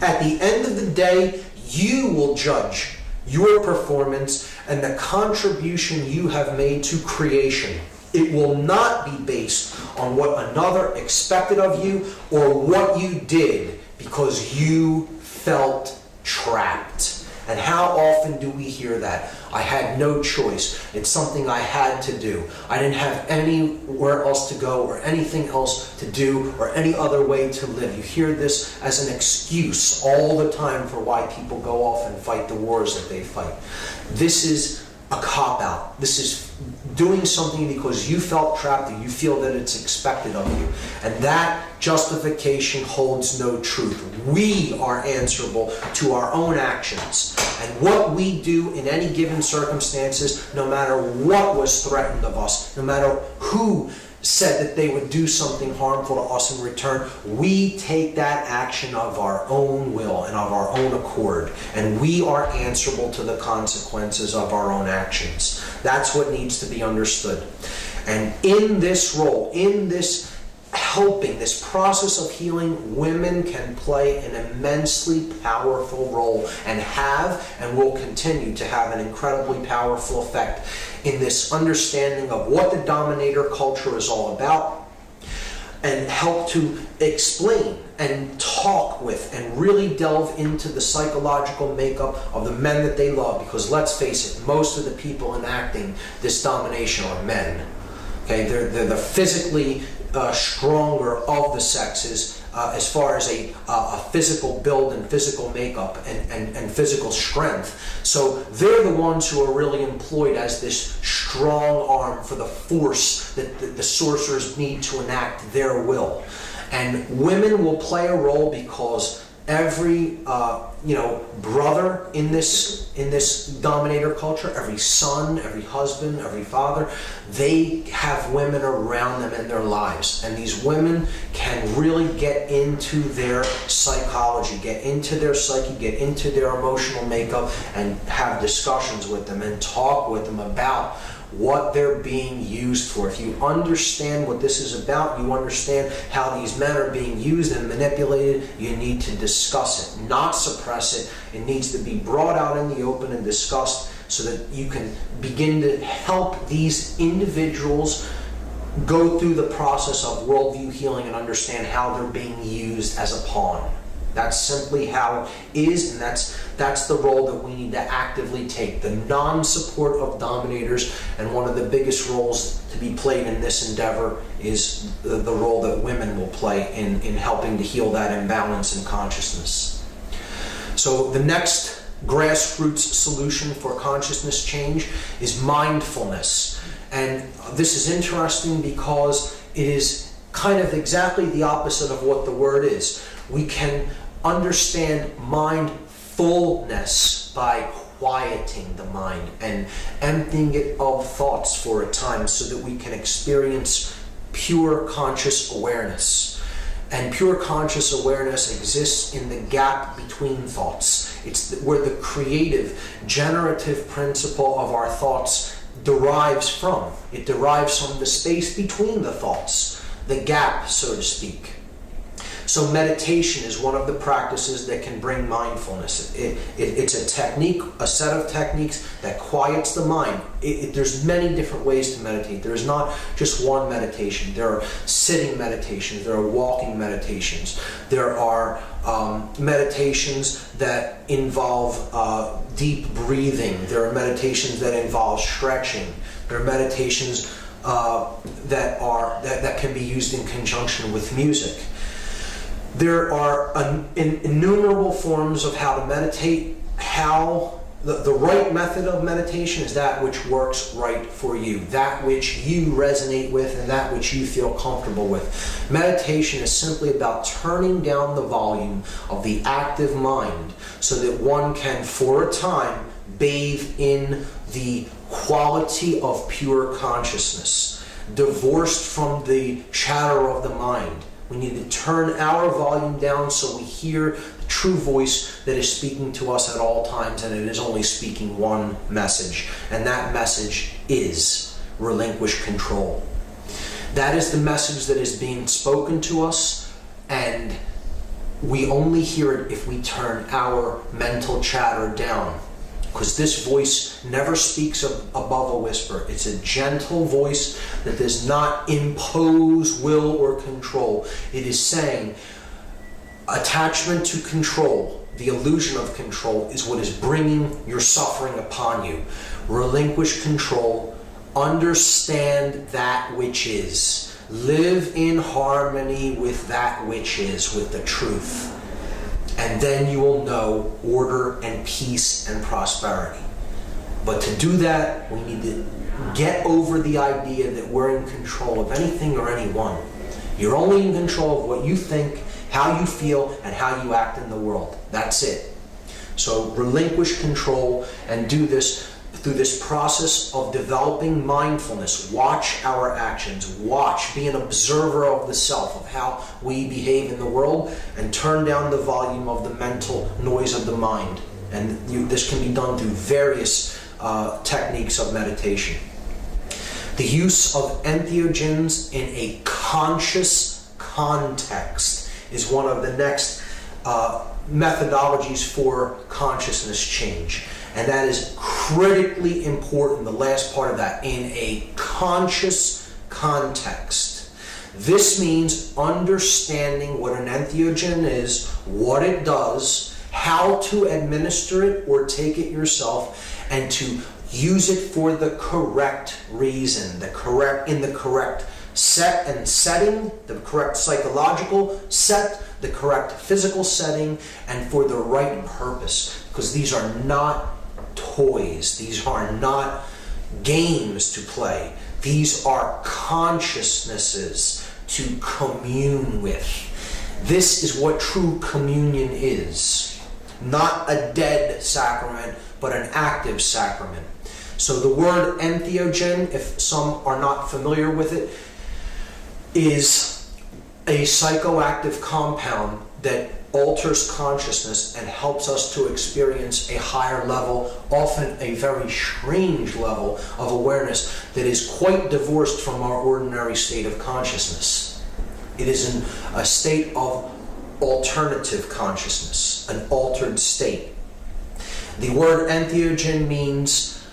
At the end of the day, you will judge your performance and the contribution you have made to creation. It will not be based on what another expected of you or what you did because you felt trapped. And how often do we hear that? I had no choice. It's something I had to do. I didn't have anywhere else to go or anything else to do or any other way to live. You hear this as an excuse all the time for why people go off and fight the wars that they fight. This is a cop-out. This is doing something because you felt trapped and you feel that it's expected of you. And that justification holds no truth. We are answerable to our own actions. And what we do in any given circumstances, no matter what was threatened of us, no matter who said that they would do something harmful to us in return, we take that action of our own will and of our own accord, and we are answerable to the consequences of our own actions. That's what needs to be understood. And in this role, in this helping, this process of healing, women can play an immensely powerful role and have and will continue to have an incredibly powerful effect in this understanding of what the dominator culture is all about, and help to explain and talk with and really delve into the psychological makeup of the men that they love, because let's face it, most of the people enacting this domination are men. Okay, they're the physically stronger of the sexes as far as a physical build and physical makeup and physical strength. So they're the ones who are really employed as this strong arm for the force that the sorcerers need to enact their will. And women will play a role because every brother in this dominator culture, every son, every husband, every father, they have women around them in their lives, and these women can really get into their psychology, get into their psyche, get into their emotional makeup, and have discussions with them and talk with them about what they're being used for. If you understand what this is about, you understand how these men are being used and manipulated, you need to discuss it, not suppress it. It needs to be brought out in the open and discussed so that you can begin to help these individuals go through the process of worldview healing and understand how they're being used as a pawn. That's simply how it is, and that's the role that we need to actively take. The non-support of dominators, and one of the biggest roles to be played in this endeavor is the role that women will play in helping to heal that imbalance in consciousness. So the next grassroots solution for consciousness change is mindfulness. And this is interesting because it is kind of exactly the opposite of what the word is. We can understand mindfulness by quieting the mind and emptying it of thoughts for a time so that we can experience pure conscious awareness. And pure conscious awareness exists in the gap between thoughts. It's where the creative, generative principle of our thoughts derives from. It derives from the space between the thoughts, the gap, so to speak. So meditation is one of the practices that can bring mindfulness. It's a technique, a set of techniques that quiets the mind. There's many different ways to meditate. There's not just one meditation. There are sitting meditations. There are walking meditations. There are meditations that involve deep breathing. There are meditations that involve stretching. There are meditations that can be used in conjunction with music. There are innumerable forms of how to meditate. How the right method of meditation is that which works right for you, that which you resonate with, and that which you feel comfortable with. Meditation is simply about turning down the volume of the active mind so that one can, for a time, bathe in the quality of pure consciousness, divorced from the chatter of the mind. We need to turn our volume down so we hear the true voice that is speaking to us at all times, and it is only speaking one message, and that message is relinquish control. That is the message that is being spoken to us, and we only hear it if we turn our mental chatter down. Because this voice never speaks above a whisper. It's a gentle voice that does not impose will or control. It is saying attachment to control, the illusion of control, is what is bringing your suffering upon you. Relinquish control. Understand that which is. Live in harmony with that which is, with the truth. And then you will know order and peace and prosperity. But to do that, we need to get over the idea that we're in control of anything or anyone. You're only in control of what you think, how you feel, and how you act in the world. That's it. So relinquish control and do this through this process of developing mindfulness. Watch our actions. Watch, be an observer of the self, of how we behave in the world, and turn down the volume of the mental noise of the mind. And this can be done through various techniques of meditation. The use of entheogens in a conscious context is one of the next methodologies for consciousness change. And that is critically important, the last part of that, in a conscious context. This means understanding what an entheogen is, what it does, how to administer it or take it yourself, and to use it for the correct reason, in the correct set and setting, the correct psychological set, the correct physical setting, and for the right purpose. Because these are not toys. These are not games to play. These are consciousnesses to commune with. This is what true communion is. Not a dead sacrament, but an active sacrament. So the word entheogen, if some are not familiar with it, is a psychoactive compound that alters consciousness and helps us to experience a higher level, often a very strange level of awareness that is quite divorced from our ordinary state of consciousness. It is in a state of alternative consciousness, an altered state. The word entheogen means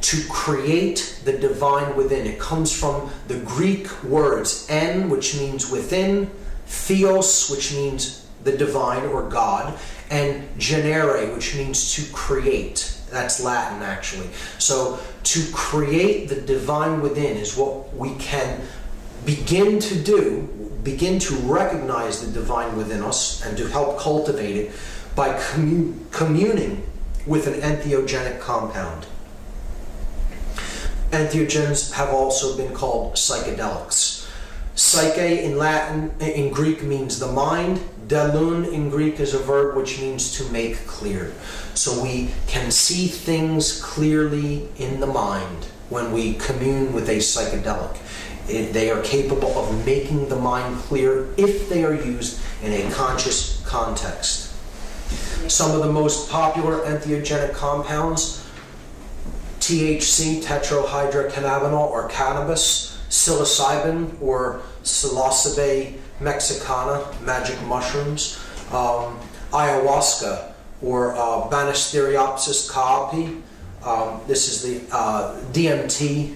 to create the divine within. It comes from the Greek words en, which means within, theos, which means the divine or God, and genere, which means to create. That's Latin, actually. So to create the divine within is what we can begin to do, begin to recognize the divine within us and to help cultivate it by communing with an entheogenic compound. Entheogens have also been called psychedelics. Psyche in Latin, in Greek, means the mind. Delun in Greek is a verb which means to make clear. So we can see things clearly in the mind when we commune with a psychedelic. They are capable of making the mind clear if they are used in a conscious context. Some of the most popular entheogenic compounds: THC, tetrahydrocannabinol, or cannabis; psilocybin, or psilocybe mexicana, magic mushrooms; ayahuasca, or Banisteriopsis caapi. This is the DMT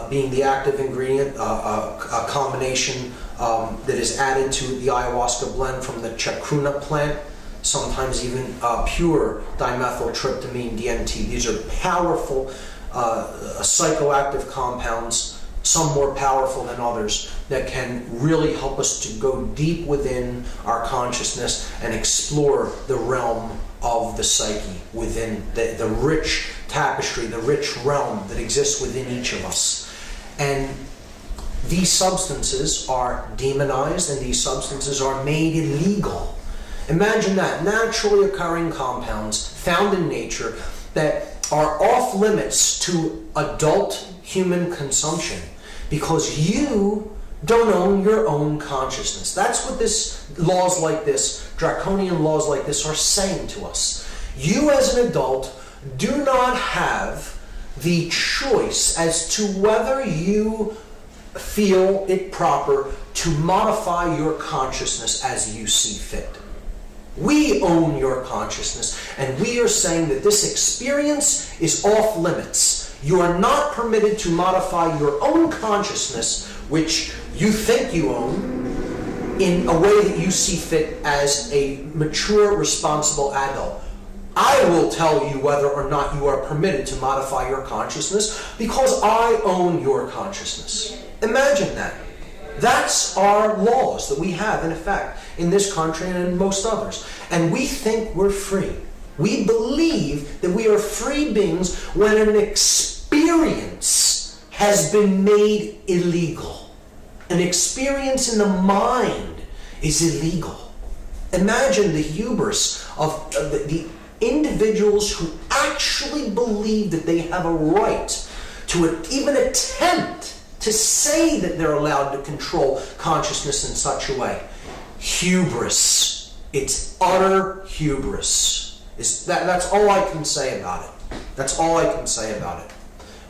being the active ingredient, a combination that is added to the ayahuasca blend from the chacruna plant, sometimes even pure dimethyltryptamine, DMT. These are powerful psychoactive compounds, some more powerful than others, that can really help us to go deep within our consciousness and explore the realm of the psyche, within the rich tapestry, the rich realm that exists within each of us. And these substances are demonized, and these substances are made illegal. Imagine that, naturally occurring compounds found in nature that are off limits to adult human consumption because you don't own your own consciousness. That's what laws like this, draconian laws like this, are saying to us. You as an adult do not have the choice as to whether you feel it proper to modify your consciousness as you see fit. We own your consciousness, and we are saying that this experience is off limits. You are not permitted to modify your own consciousness, which you think you own, in a way that you see fit as a mature, responsible adult. I will tell you whether or not you are permitted to modify your consciousness because I own your consciousness. Imagine that. That's our laws that we have in effect in this country and in most others. And we think we're free. We believe that we are free beings when an experience has been made illegal. An experience in the mind is illegal. Imagine the hubris of the individuals who actually believe that they have a right to even attempt to say that they're allowed to control consciousness in such a way. Hubris. It's utter hubris. That's all I can say about it. That's all I can say about it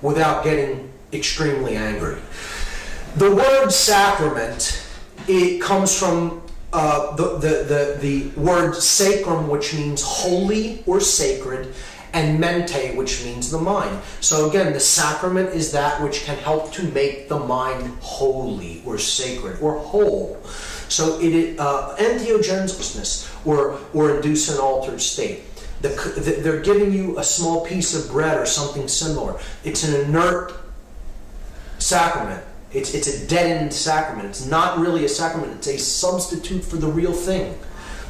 without getting extremely angry. The word sacrament, it comes from the word sacrum, which means holy or sacred, and mente, which means the mind. So again, the sacrament is that which can help to make the mind holy or sacred or whole. So it is entheogenesis, or induce an altered state. They're giving you a small piece of bread or something similar. It's an inert sacrament. It's a deadened sacrament. It's not really a sacrament. It's a substitute for the real thing.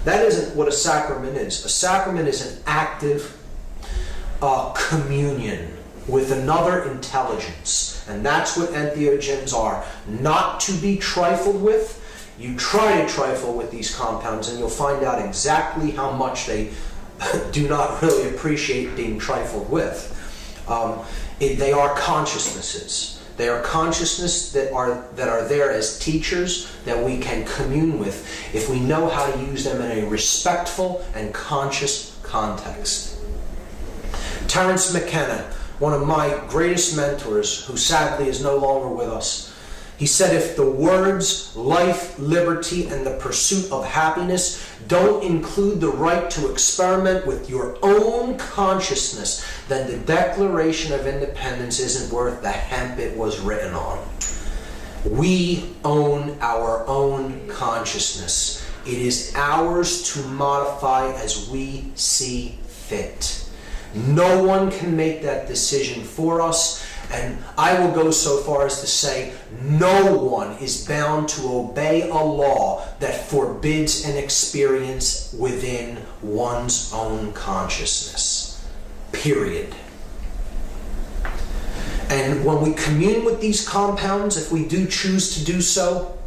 That isn't what a sacrament is. A sacrament is an active communion with another intelligence. And that's what entheogens are. Not to be trifled with. You try to trifle with these compounds and you'll find out exactly how much they do not really appreciate being trifled with. They are consciousnesses. They are consciousness that are there as teachers that we can commune with if we know how to use them in a respectful and conscious context. Terence McKenna, one of my greatest mentors, who sadly is no longer with us, he said, if the words life, liberty, and the pursuit of happiness don't include the right to experiment with your own consciousness, then the Declaration of Independence isn't worth the hemp it was written on. We own our own consciousness. It is ours to modify as we see fit. No one can make that decision for us. And I will go so far as to say no one is bound to obey a law that forbids an experience within one's own consciousness. Period. And when we commune with these compounds, if we do choose to do so,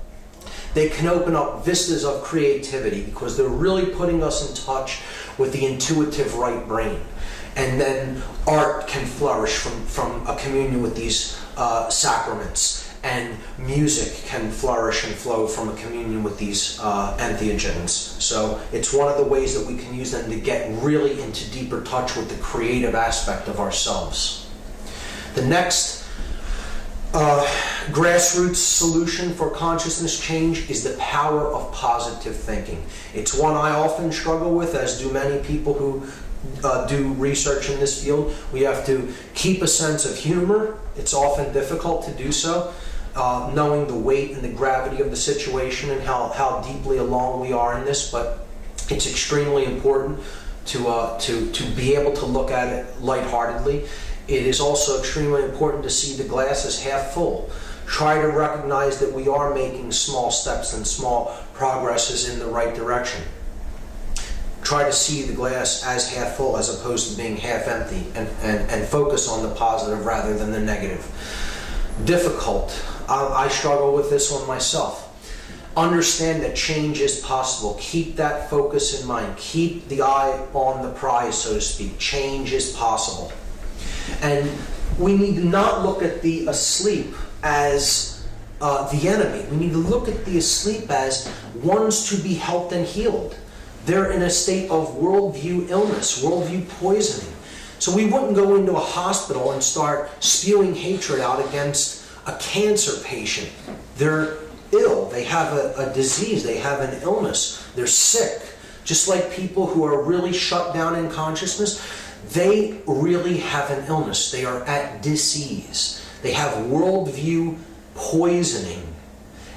they can open up vistas of creativity because they're really putting us in touch with the intuitive right brain. And then art can flourish from a communion with these sacraments. and music can flourish and flow from a communion with these entheogens. So it's one of the ways that we can use them to get really into deeper touch with the creative aspect of ourselves. The next grassroots solution for consciousness change is the power of positive thinking. It's one I often struggle with, as do many people who do research in this field. We have to keep a sense of humor. It's often difficult to do so, knowing the weight and the gravity of the situation and how deeply along we are in this, but it's extremely important to be able to look at it lightheartedly. It is also extremely important to see the glass as half full. Try to recognize that we are making small steps and small progresses in the right direction. Try to see the glass as half full as opposed to being half empty, and focus on the positive rather than the negative. Difficult. I struggle with this one myself. Understand that change is possible. Keep that focus in mind. Keep the eye on the prize, so to speak. Change is possible. And we need to not look at the asleep as the enemy. We need to look at the asleep as ones to be helped and healed. They're in a state of worldview illness, worldview poisoning. So we wouldn't go into a hospital and start spewing hatred out against a cancer patient. They're ill. They have a disease. They have an illness. They're sick. Just like people who are really shut down in consciousness, they really have an illness. They are at disease. They have worldview poisoning.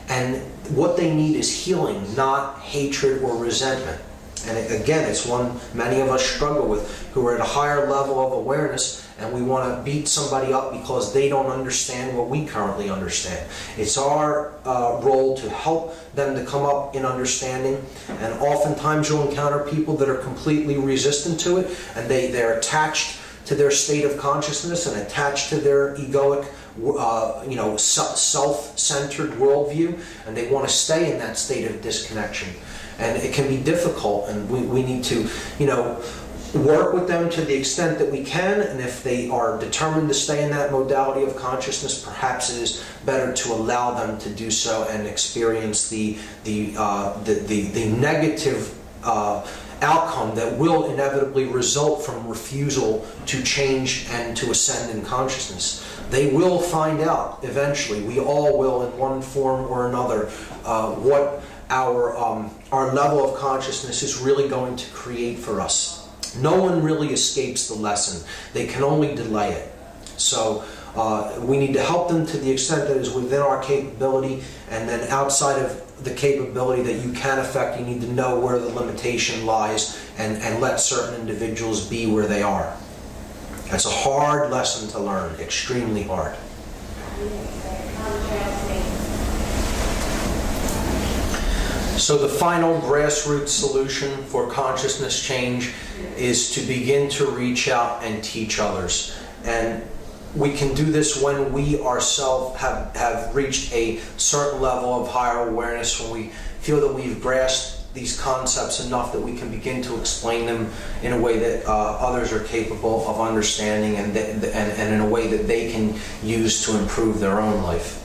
And what they need is healing, not hatred or resentment. And again, it's one many of us struggle with, who are at a higher level of awareness, and we want to beat somebody up because they don't understand what we currently understand. It's our role to help them to come up in understanding, and oftentimes you'll encounter people that are completely resistant to it, and they're attached to their state of consciousness and attached to their egoic self-centered worldview, and they want to stay in that state of disconnection. And it can be difficult, and we need to, work with them to the extent that we can, and if they are determined to stay in that modality of consciousness, perhaps it is better to allow them to do so and experience the negative outcome that will inevitably result from refusal to change and to ascend in consciousness. They will find out eventually, we all will in one form or another, what our level of consciousness is really going to create for us. No one really escapes the lesson. They can only delay it. So we need to help them to the extent that is within our capability, and then outside of the capability that you can affect, you need to know where the limitation lies and let certain individuals be where they are. That's a hard lesson to learn, extremely hard. So the final grassroots solution for consciousness change is to begin to reach out and teach others. And we can do this when we ourselves have reached a certain level of higher awareness, when we feel that we've grasped these concepts enough that we can begin to explain them in a way that others are capable of understanding, and in a way that they can use to improve their own life.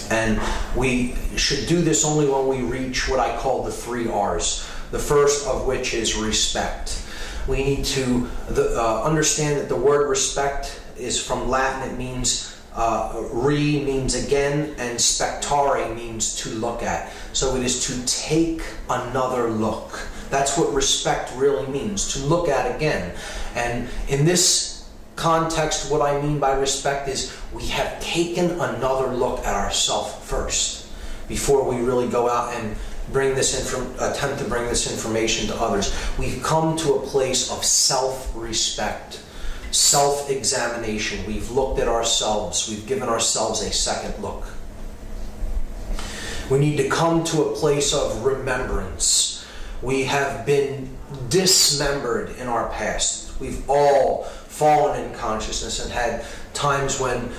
And we should do this only when we reach what I call the 3 R's. The first of which is respect. We need to understand that the word respect is from Latin. It means re means again, and spectare means to look at. So it is to take another look. That's what respect really means, to look at again. And in this context, what I mean by respect is we have taken another look at ourselves first before we really go out and attempt to bring this information to others. We've come to a place of self-respect, self-examination. We've looked at ourselves. We've given ourselves a second look. We need to come to a place of remembrance. We have been dismembered in our past. We've all fallen in consciousness and had times when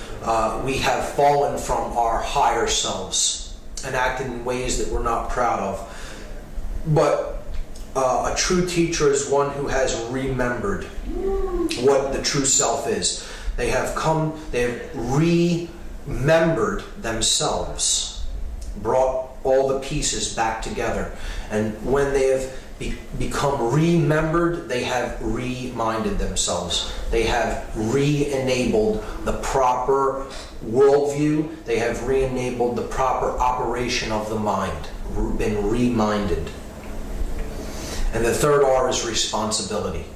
we have fallen from our higher selves and acted in ways that we're not proud of. But a true teacher is one who has remembered what the true self is. They have remembered themselves, brought all the pieces back together. And when they have become remembered, they have reminded themselves. They have re-enabled the proper worldview. They have re-enabled the proper operation of the mind, been reminded. And the third R is responsibility.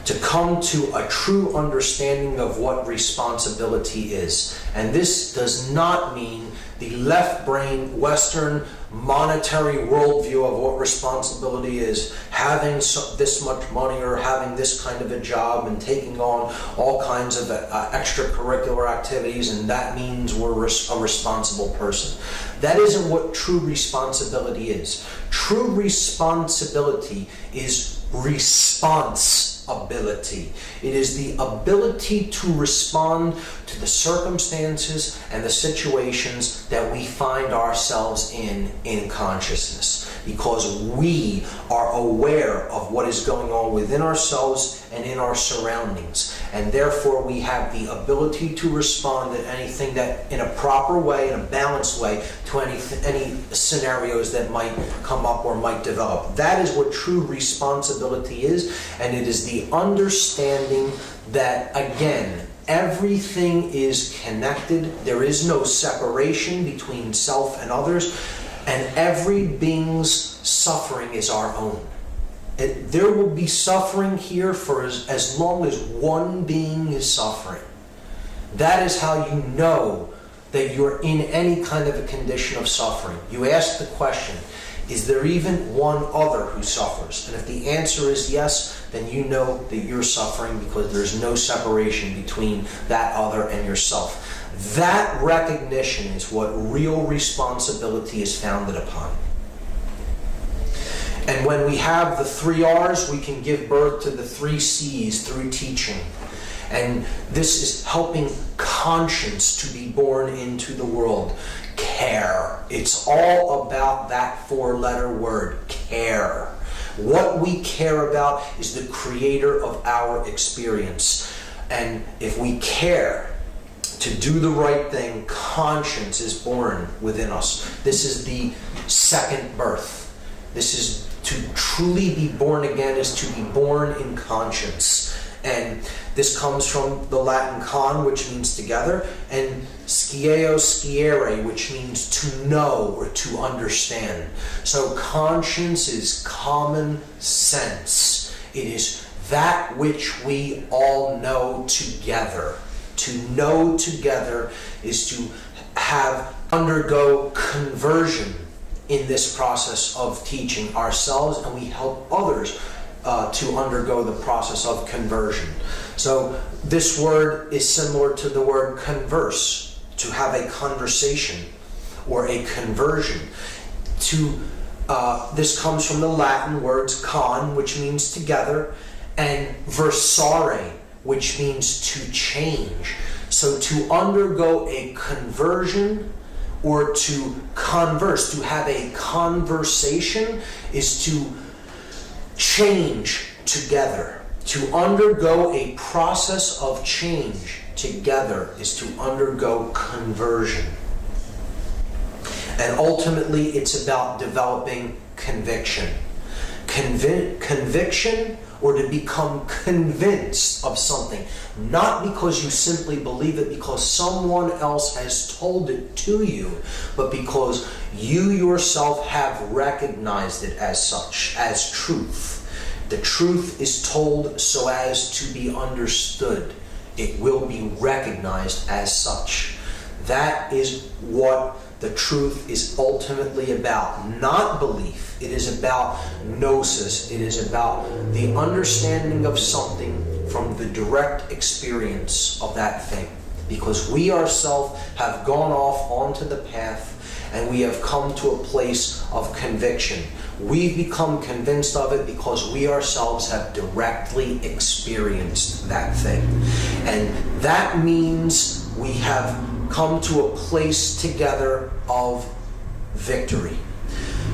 To come to a true understanding of what responsibility is. And this does not mean the left brain, Western, monetary worldview of what responsibility is, having this much money or having this kind of a job and taking on all kinds of extracurricular activities, and that means we're a responsible person. That isn't what true responsibility is. True responsibility is responsibility. It is the ability to respond to the circumstances and the situations that we find ourselves in consciousness, because we are aware of what is going on within ourselves and in our surroundings, and therefore we have the ability to respond to anything that, in a proper way, in a balanced way, to any scenarios that might come up or might develop. That is what true responsibility is, and it is the understanding that, again, everything is connected. There is no separation between self and others, and every being's suffering is our own. There will be suffering here for as long as one being is suffering. That is how you know that you're in any kind of a condition of suffering. You ask the question, is there even one other who suffers? And if the answer is yes, then you know that you're suffering, because there's no separation between that other and yourself. That recognition is what real responsibility is founded upon. And when we have the 3 R's, we can give birth to the 3 C's through teaching. And this is helping conscience to be born into the world. Care. It's all about that 4-letter word, care. What we care about is the creator of our experience. And if we care to do the right thing, conscience is born within us. This is the second birth. This is to truly be born again, is to be born in conscience. And this comes from the Latin con, which means together, and scieo sciere, which means to know or to understand. So conscience is common sense. It is that which we all know together. To know together is to undergo conversion in this process of teaching ourselves, and we help others to undergo the process of conversion. So this word is similar to the word converse, to have a conversation or a conversion. This comes from the Latin words con, which means together, and versare, which means to change. So to undergo a conversion or to converse, to have a conversation, is to change together. To undergo a process of change together is to undergo conversion. And ultimately, it's about developing conviction. Conviction, or to become convinced of something. Not because you simply believe it because someone else has told it to you, but because you yourself have recognized it as such, as truth. The truth is told so as to be understood. It will be recognized as such. That is what the truth is ultimately about. Not belief. It is about gnosis. It is about the understanding of something from the direct experience of that thing. Because we ourselves have gone off onto the path and we have come to a place of conviction. We've become convinced of it because we ourselves have directly experienced that thing. And that means we have come to a place together of victory.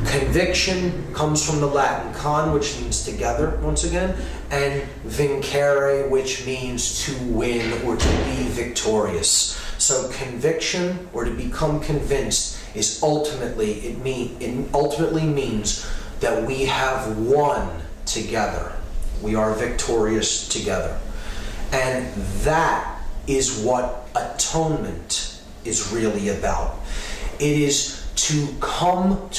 Conviction comes from the Latin con, which means together, once again, and vincere, which means to win or to be victorious. So conviction, or to become convinced, is ultimately, it ultimately means that we have won together. We are victorious together. And that is what atonement is really about. It is to come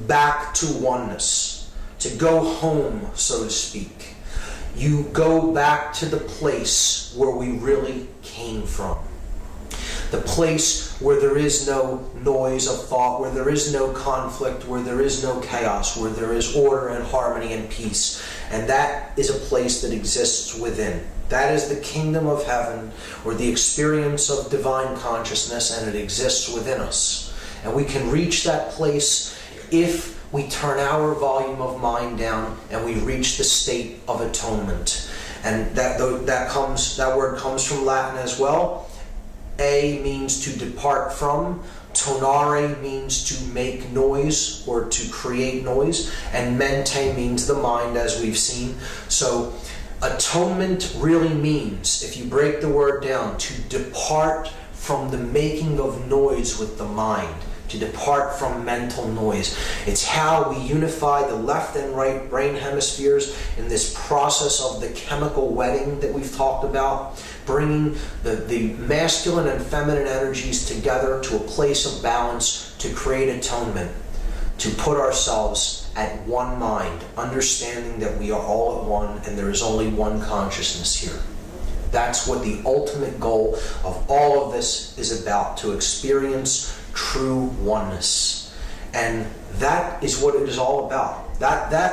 back to oneness, to go home, so to speak. You go back to the place where we really came from. The place where there is no noise of thought, where there is no conflict, where there is no chaos, where there is order and harmony and peace. And that is a place that exists within. That is the kingdom of heaven, or the experience of divine consciousness, and it exists within us. And we can reach that place if we turn our volume of mind down and we reach the state of atonement. And that word comes from Latin as well. A means to depart from. Tonare means to make noise or to create noise. And mente means the mind, as we've seen. So atonement really means, if you break the word down, to depart from the making of noise with the mind. To depart from mental noise. It's how we unify the left and right brain hemispheres in this process of the chemical wedding that we've talked about, bringing the masculine and feminine energies together to a place of balance to create atonement, to put ourselves at one mind, understanding that we are all at one and there is only one consciousness here. That's what the ultimate goal of all of this is about, to experience true oneness. And that is what it is all about.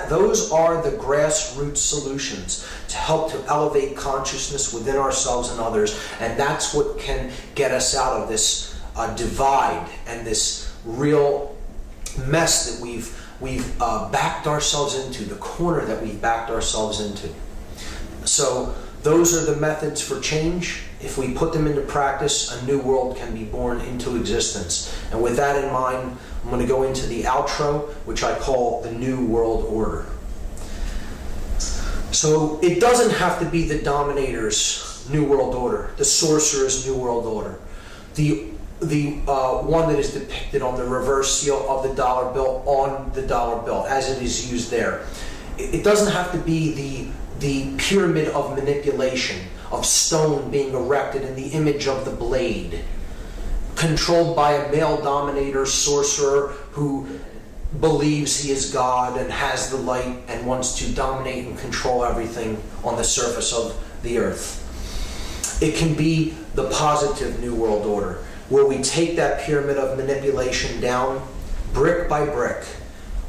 Those are the grassroots solutions to help to elevate consciousness within ourselves and others. And that's what can get us out of this divide and this real mess that we've backed ourselves into, the corner that we've backed ourselves into. So those are the methods for change. If we put them into practice, a new world can be born into existence. And with that in mind, I'm going to go into the outro, which I call the New World Order. So it doesn't have to be the dominator's New World Order, the sorcerer's New World Order, the one that is depicted on the reverse seal of the dollar bill on the dollar bill, as it is used there. It doesn't have to be the pyramid of manipulation, of stone being erected in the image of the blade, controlled by a male dominator sorcerer who believes he is God and has the light and wants to dominate and control everything on the surface of the earth. It can be the positive New World Order, where we take that pyramid of manipulation down brick by brick,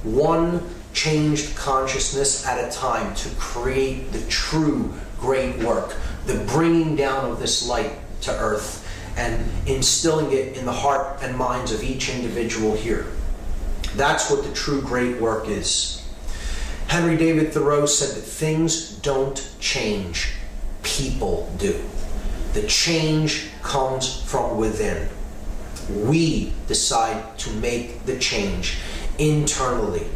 one changed consciousness at a time, to create the true great work, the bringing down of this light to earth and instilling it in the heart and minds of each individual here. That's what the true great work is. Henry David Thoreau said that things don't change, people do. The change comes from within. We decide to make the change internally.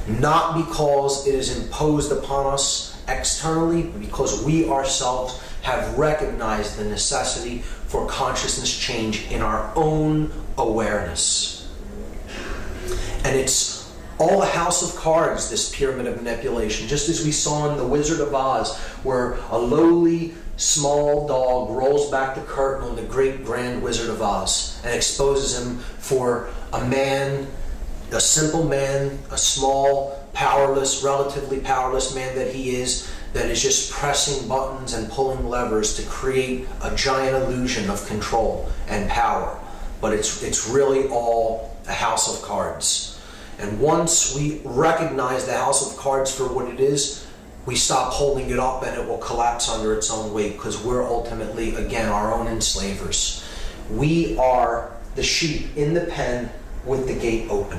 Not because it is imposed upon us externally, but because we ourselves have recognized the necessity for consciousness change in our own awareness. And it's all a house of cards, this pyramid of manipulation, just as we saw in The Wizard of Oz, where a lowly, small dog rolls back the curtain on the great grand Wizard of Oz and exposes him for a man, a simple man, a small, powerless, relatively powerless man that he is just pressing buttons and pulling levers to create a giant illusion of control and power. But it's really all a house of cards. And once we recognize the house of cards for what it is, we stop holding it up and it will collapse under its own weight, because we're ultimately, again, our own enslavers. We are the sheep in the pen with the gate open,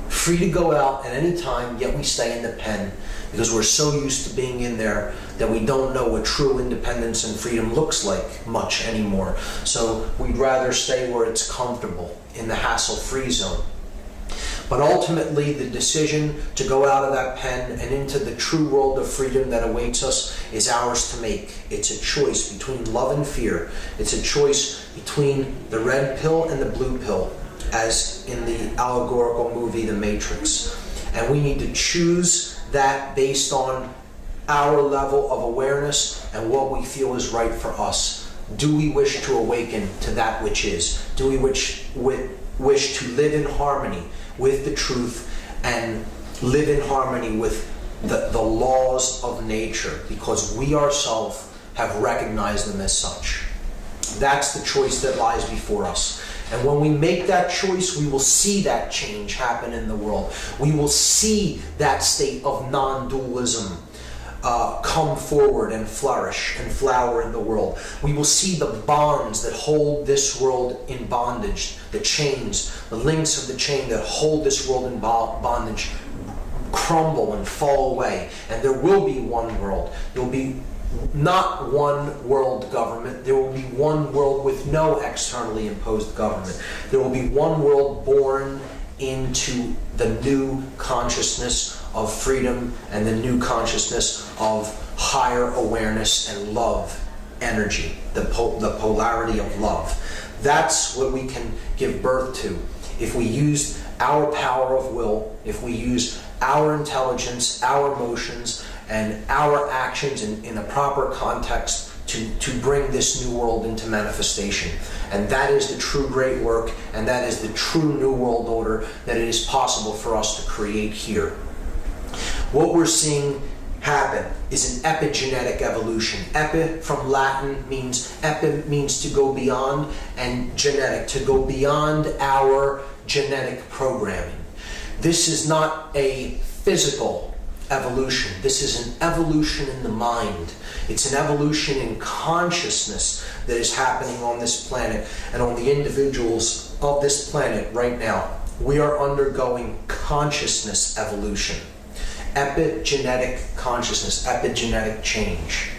free to go out at any time, yet we stay in the pen because we're so used to being in there that we don't know what true independence and freedom looks like much anymore. So we'd rather stay where it's comfortable, in the hassle-free zone. But ultimately, the decision to go out of that pen and into the true world of freedom that awaits us is ours to make. It's a choice between love and fear. It's a choice between the red pill and the blue pill, as in the allegorical movie The Matrix. And we need to choose that based on our level of awareness and what we feel is right for us. Do we wish to awaken to that which is? Do we wish to live in harmony with the truth and live in harmony with the laws of nature, because we ourselves have recognized them as such? That's the choice that lies before us. And when we make that choice, we will see that change happen in the world. We will see that state of non-dualism come forward and flourish and flower in the world. We will see the bonds that hold this world in bondage, the chains, the links of the chain that hold this world in bondage, crumble and fall away. And there will be one world. There will be not one world government. There will be one world with no externally imposed government. There will be one world born into the new consciousness of freedom and the new consciousness of higher awareness and love energy, the polarity of love. That's what we can give birth to if we use our power of will, if we use our intelligence, our emotions, and our actions in a proper context to bring this new world into manifestation. And that is the true great work, and that is the true new world order that it is possible for us to create here. What we're seeing happen is an epigenetic evolution. Epi from Latin means to go beyond, and genetic, to go beyond our genetic programming. This is not a physical evolution. This is an evolution in the mind. It's an evolution in consciousness that is happening on this planet and on the individuals of this planet right now. We are undergoing consciousness evolution. Epigenetic consciousness, epigenetic change.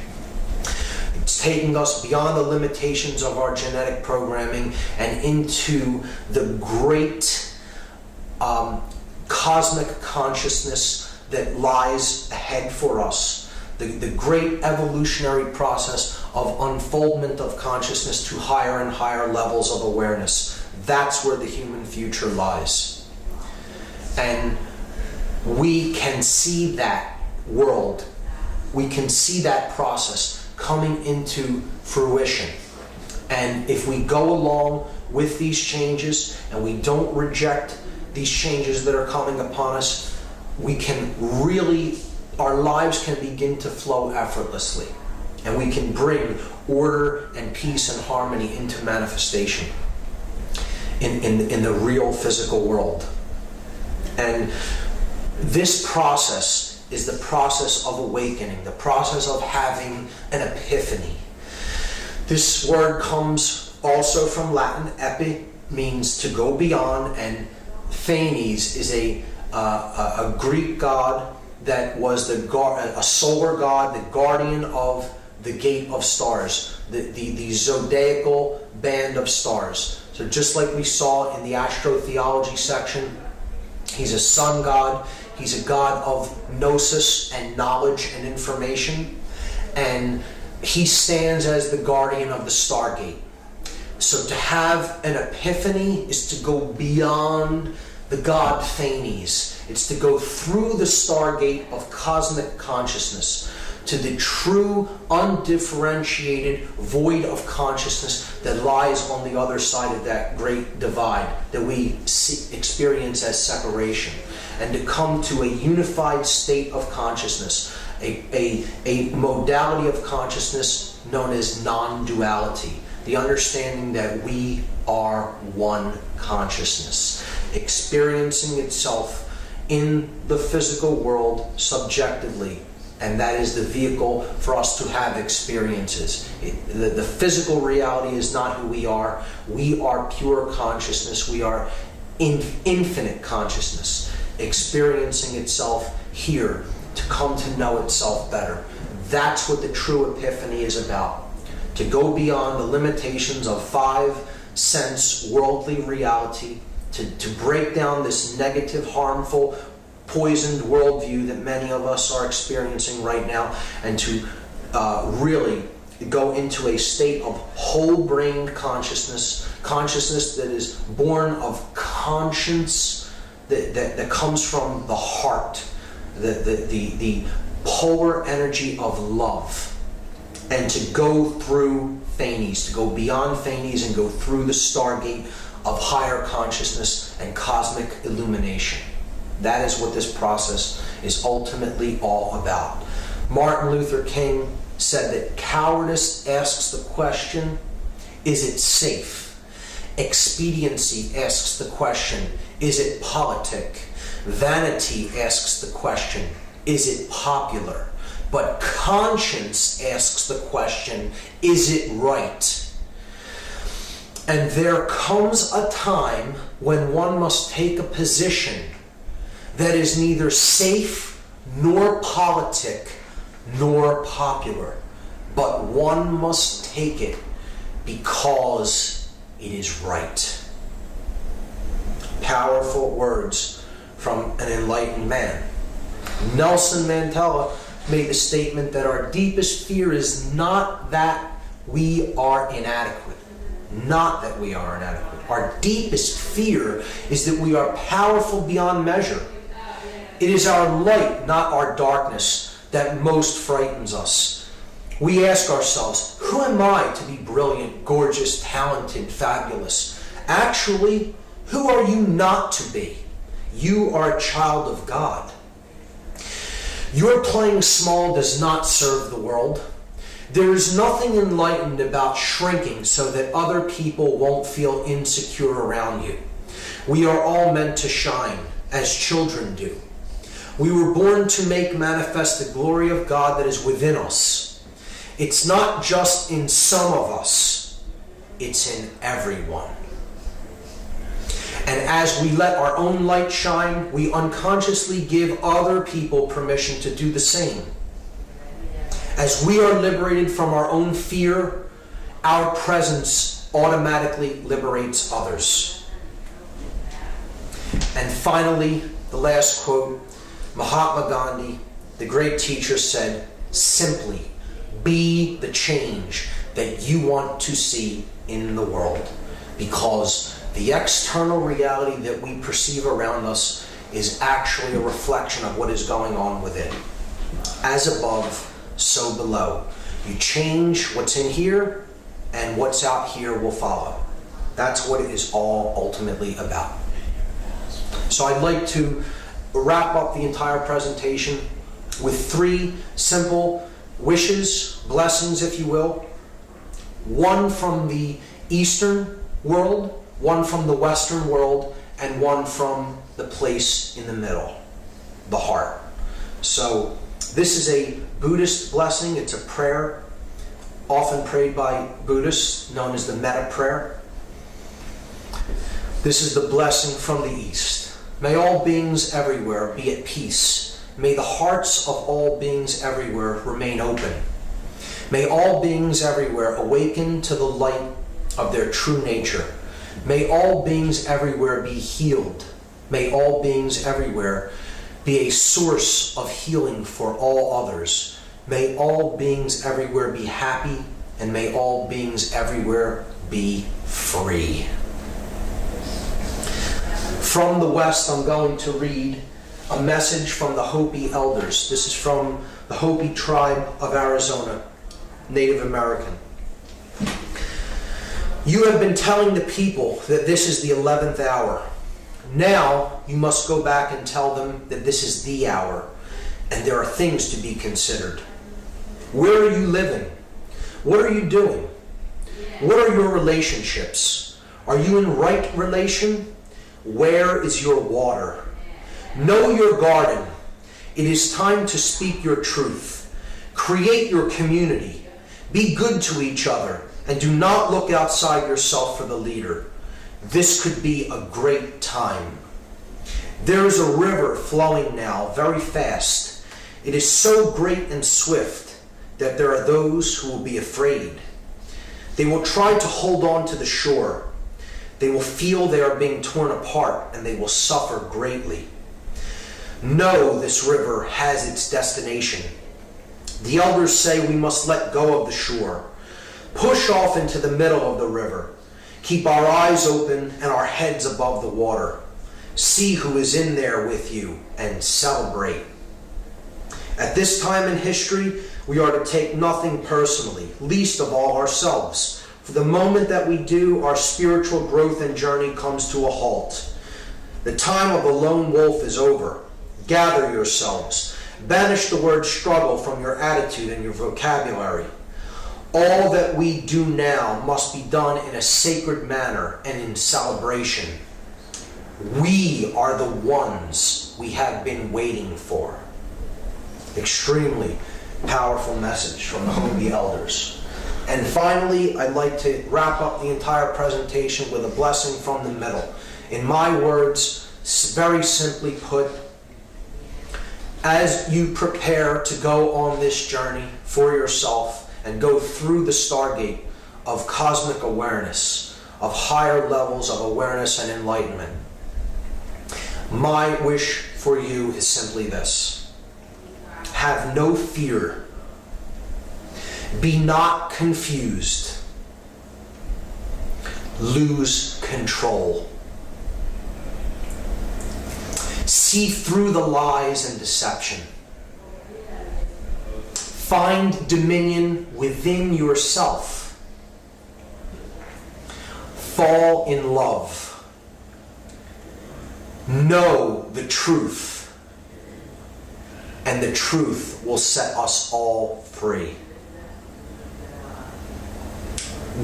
It's taking us beyond the limitations of our genetic programming and into the great cosmic consciousness that lies ahead for us. The great evolutionary process of unfoldment of consciousness to higher and higher levels of awareness. That's where the human future lies. And we can see that world, we can see that process coming into fruition. And if we go along with these changes and we don't reject these changes that are coming upon us, we can really, our lives can begin to flow effortlessly. And we can bring order and peace and harmony into manifestation in the real physical world. And this process is the process of awakening, the process of having an epiphany. This word comes also from Latin. Epi means to go beyond, and Phanes is a Greek god that was a solar god, the guardian of the gate of stars, the zodiacal band of stars. So just like we saw in the Astrotheology section, he's a sun god. He's a god of gnosis and knowledge and information. And he stands as the guardian of the stargate. So to have an epiphany is to go beyond the god Phanes. It's to go through the stargate of cosmic consciousness to the true, undifferentiated void of consciousness that lies on the other side of that great divide that we experience as separation, and to come to a unified state of consciousness, a modality of consciousness known as non-duality, the understanding that we are one consciousness, experiencing itself in the physical world subjectively. And that is the vehicle for us to have experiences. The physical reality is not who we are. We are pure consciousness. We are infinite consciousness, experiencing itself here to come to know itself better. That's what the true epiphany is about. To go beyond the limitations of 5 sense worldly reality, to break down this negative, harmful, poisoned worldview that many of us are experiencing right now, and to really go into a state of whole-brained consciousness that is born of conscience that comes from the heart, the polar energy of love, and to go through Phanes, to go beyond Phanes and go through the stargate of higher consciousness and cosmic illumination. That is what this process is ultimately all about. Martin Luther King said that cowardice asks the question, is it safe? Expediency asks the question, is it politic? Vanity asks the question, is it popular? But conscience asks the question, is it right? And there comes a time when one must take a position that is neither safe nor politic nor popular, but one must take it because it is right. Powerful words from an enlightened man. Nelson Mandela made the statement that our deepest fear is not that we are inadequate. Not that we are inadequate. Our deepest fear is that we are powerful beyond measure. It is our light, not our darkness, that most frightens us. We ask ourselves, who am I to be brilliant, gorgeous, talented, fabulous? Actually, who are you not to be? You are a child of God. Your playing small does not serve the world. There is nothing enlightened about shrinking so that other people won't feel insecure around you. We are all meant to shine, as children do. We were born to make manifest the glory of God that is within us. It's not just in some of us, it's in everyone. And as we let our own light shine, we unconsciously give other people permission to do the same. As we are liberated from our own fear, our presence automatically liberates others. And finally, the last quote, Mahatma Gandhi, the great teacher, said, simply, be the change that you want to see in the world, because the external reality that we perceive around us is actually a reflection of what is going on within. As above, so below. You change what's in here, and what's out here will follow. That's what it is all ultimately about. So I'd like to wrap up the entire presentation with 3 simple wishes, blessings if you will. One from the Eastern world, one from the Western world, and one from the place in the middle, the heart. So this is a Buddhist blessing. It's a prayer often prayed by Buddhists, known as the metta prayer. This is the blessing from the East. May all beings everywhere be at peace. May the hearts of all beings everywhere remain open. May all beings everywhere awaken to the light of their true nature. May all beings everywhere be healed. May all beings everywhere be a source of healing for all others. May all beings everywhere be happy, and may all beings everywhere be free. From the West, I'm going to read a message from the Hopi elders. This is from the Hopi tribe of Arizona, Native American. You have been telling the people that this is the 11th hour. Now you must go back and tell them that this is the hour, and there are things to be considered. Where are you living? What are you doing? What are your relationships? Are you in right relation? Where is your water? Know your garden. It is time to speak your truth. Create your community. Be good to each other, and do not look outside yourself for the leader. This could be a great time. There is a river flowing now very fast. It is so great and swift that there are those who will be afraid. They will try to hold on to the shore. They will feel they are being torn apart, and they will suffer greatly. No, this river has its destination. The elders say we must let go of the shore, push off into the middle of the river, keep our eyes open and our heads above the water, see who is in there with you, and celebrate. At this time in history, we are to take nothing personally, least of all ourselves. For the moment that we do, our spiritual growth and journey comes to a halt. The time of the lone wolf is over. Gather yourselves. Banish the word struggle from your attitude and your vocabulary. All that we do now must be done in a sacred manner and in celebration. We are the ones we have been waiting for. Extremely powerful message from the Holy Elders. And finally, I'd like to wrap up the entire presentation with a blessing from the middle. In my words, very simply put, as you prepare to go on this journey for yourself and go through the stargate of cosmic awareness, of higher levels of awareness and enlightenment, my wish for you is simply this: have no fear. Be not confused. Lose control. See through the lies and deception. Find dominion within yourself. Fall in love. Know the truth. And the truth will set us all free.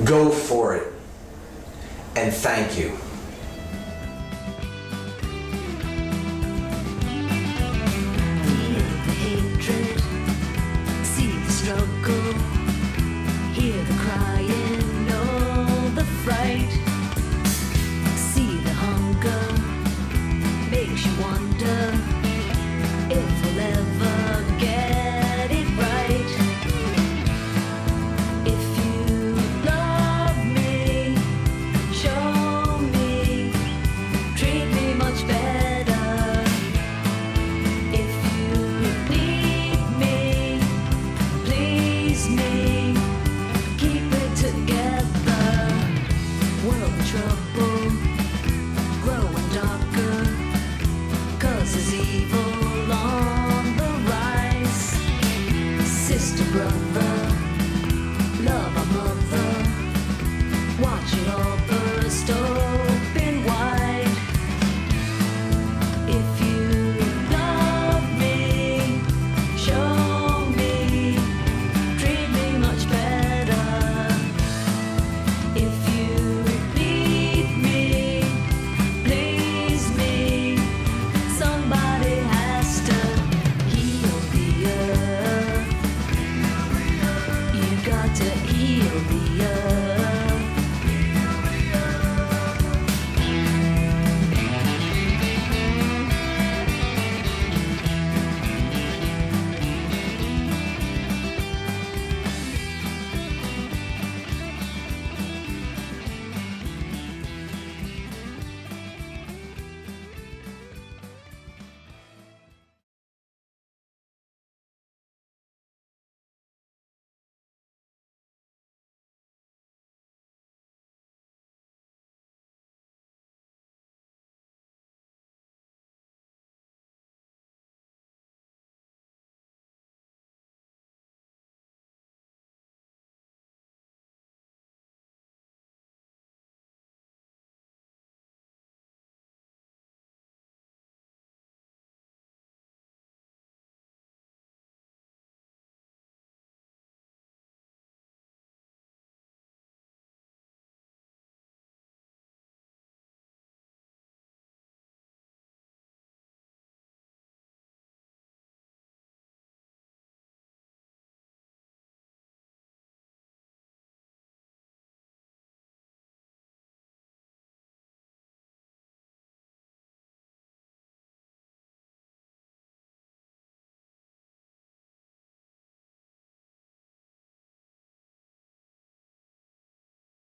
Go for it. And thank you.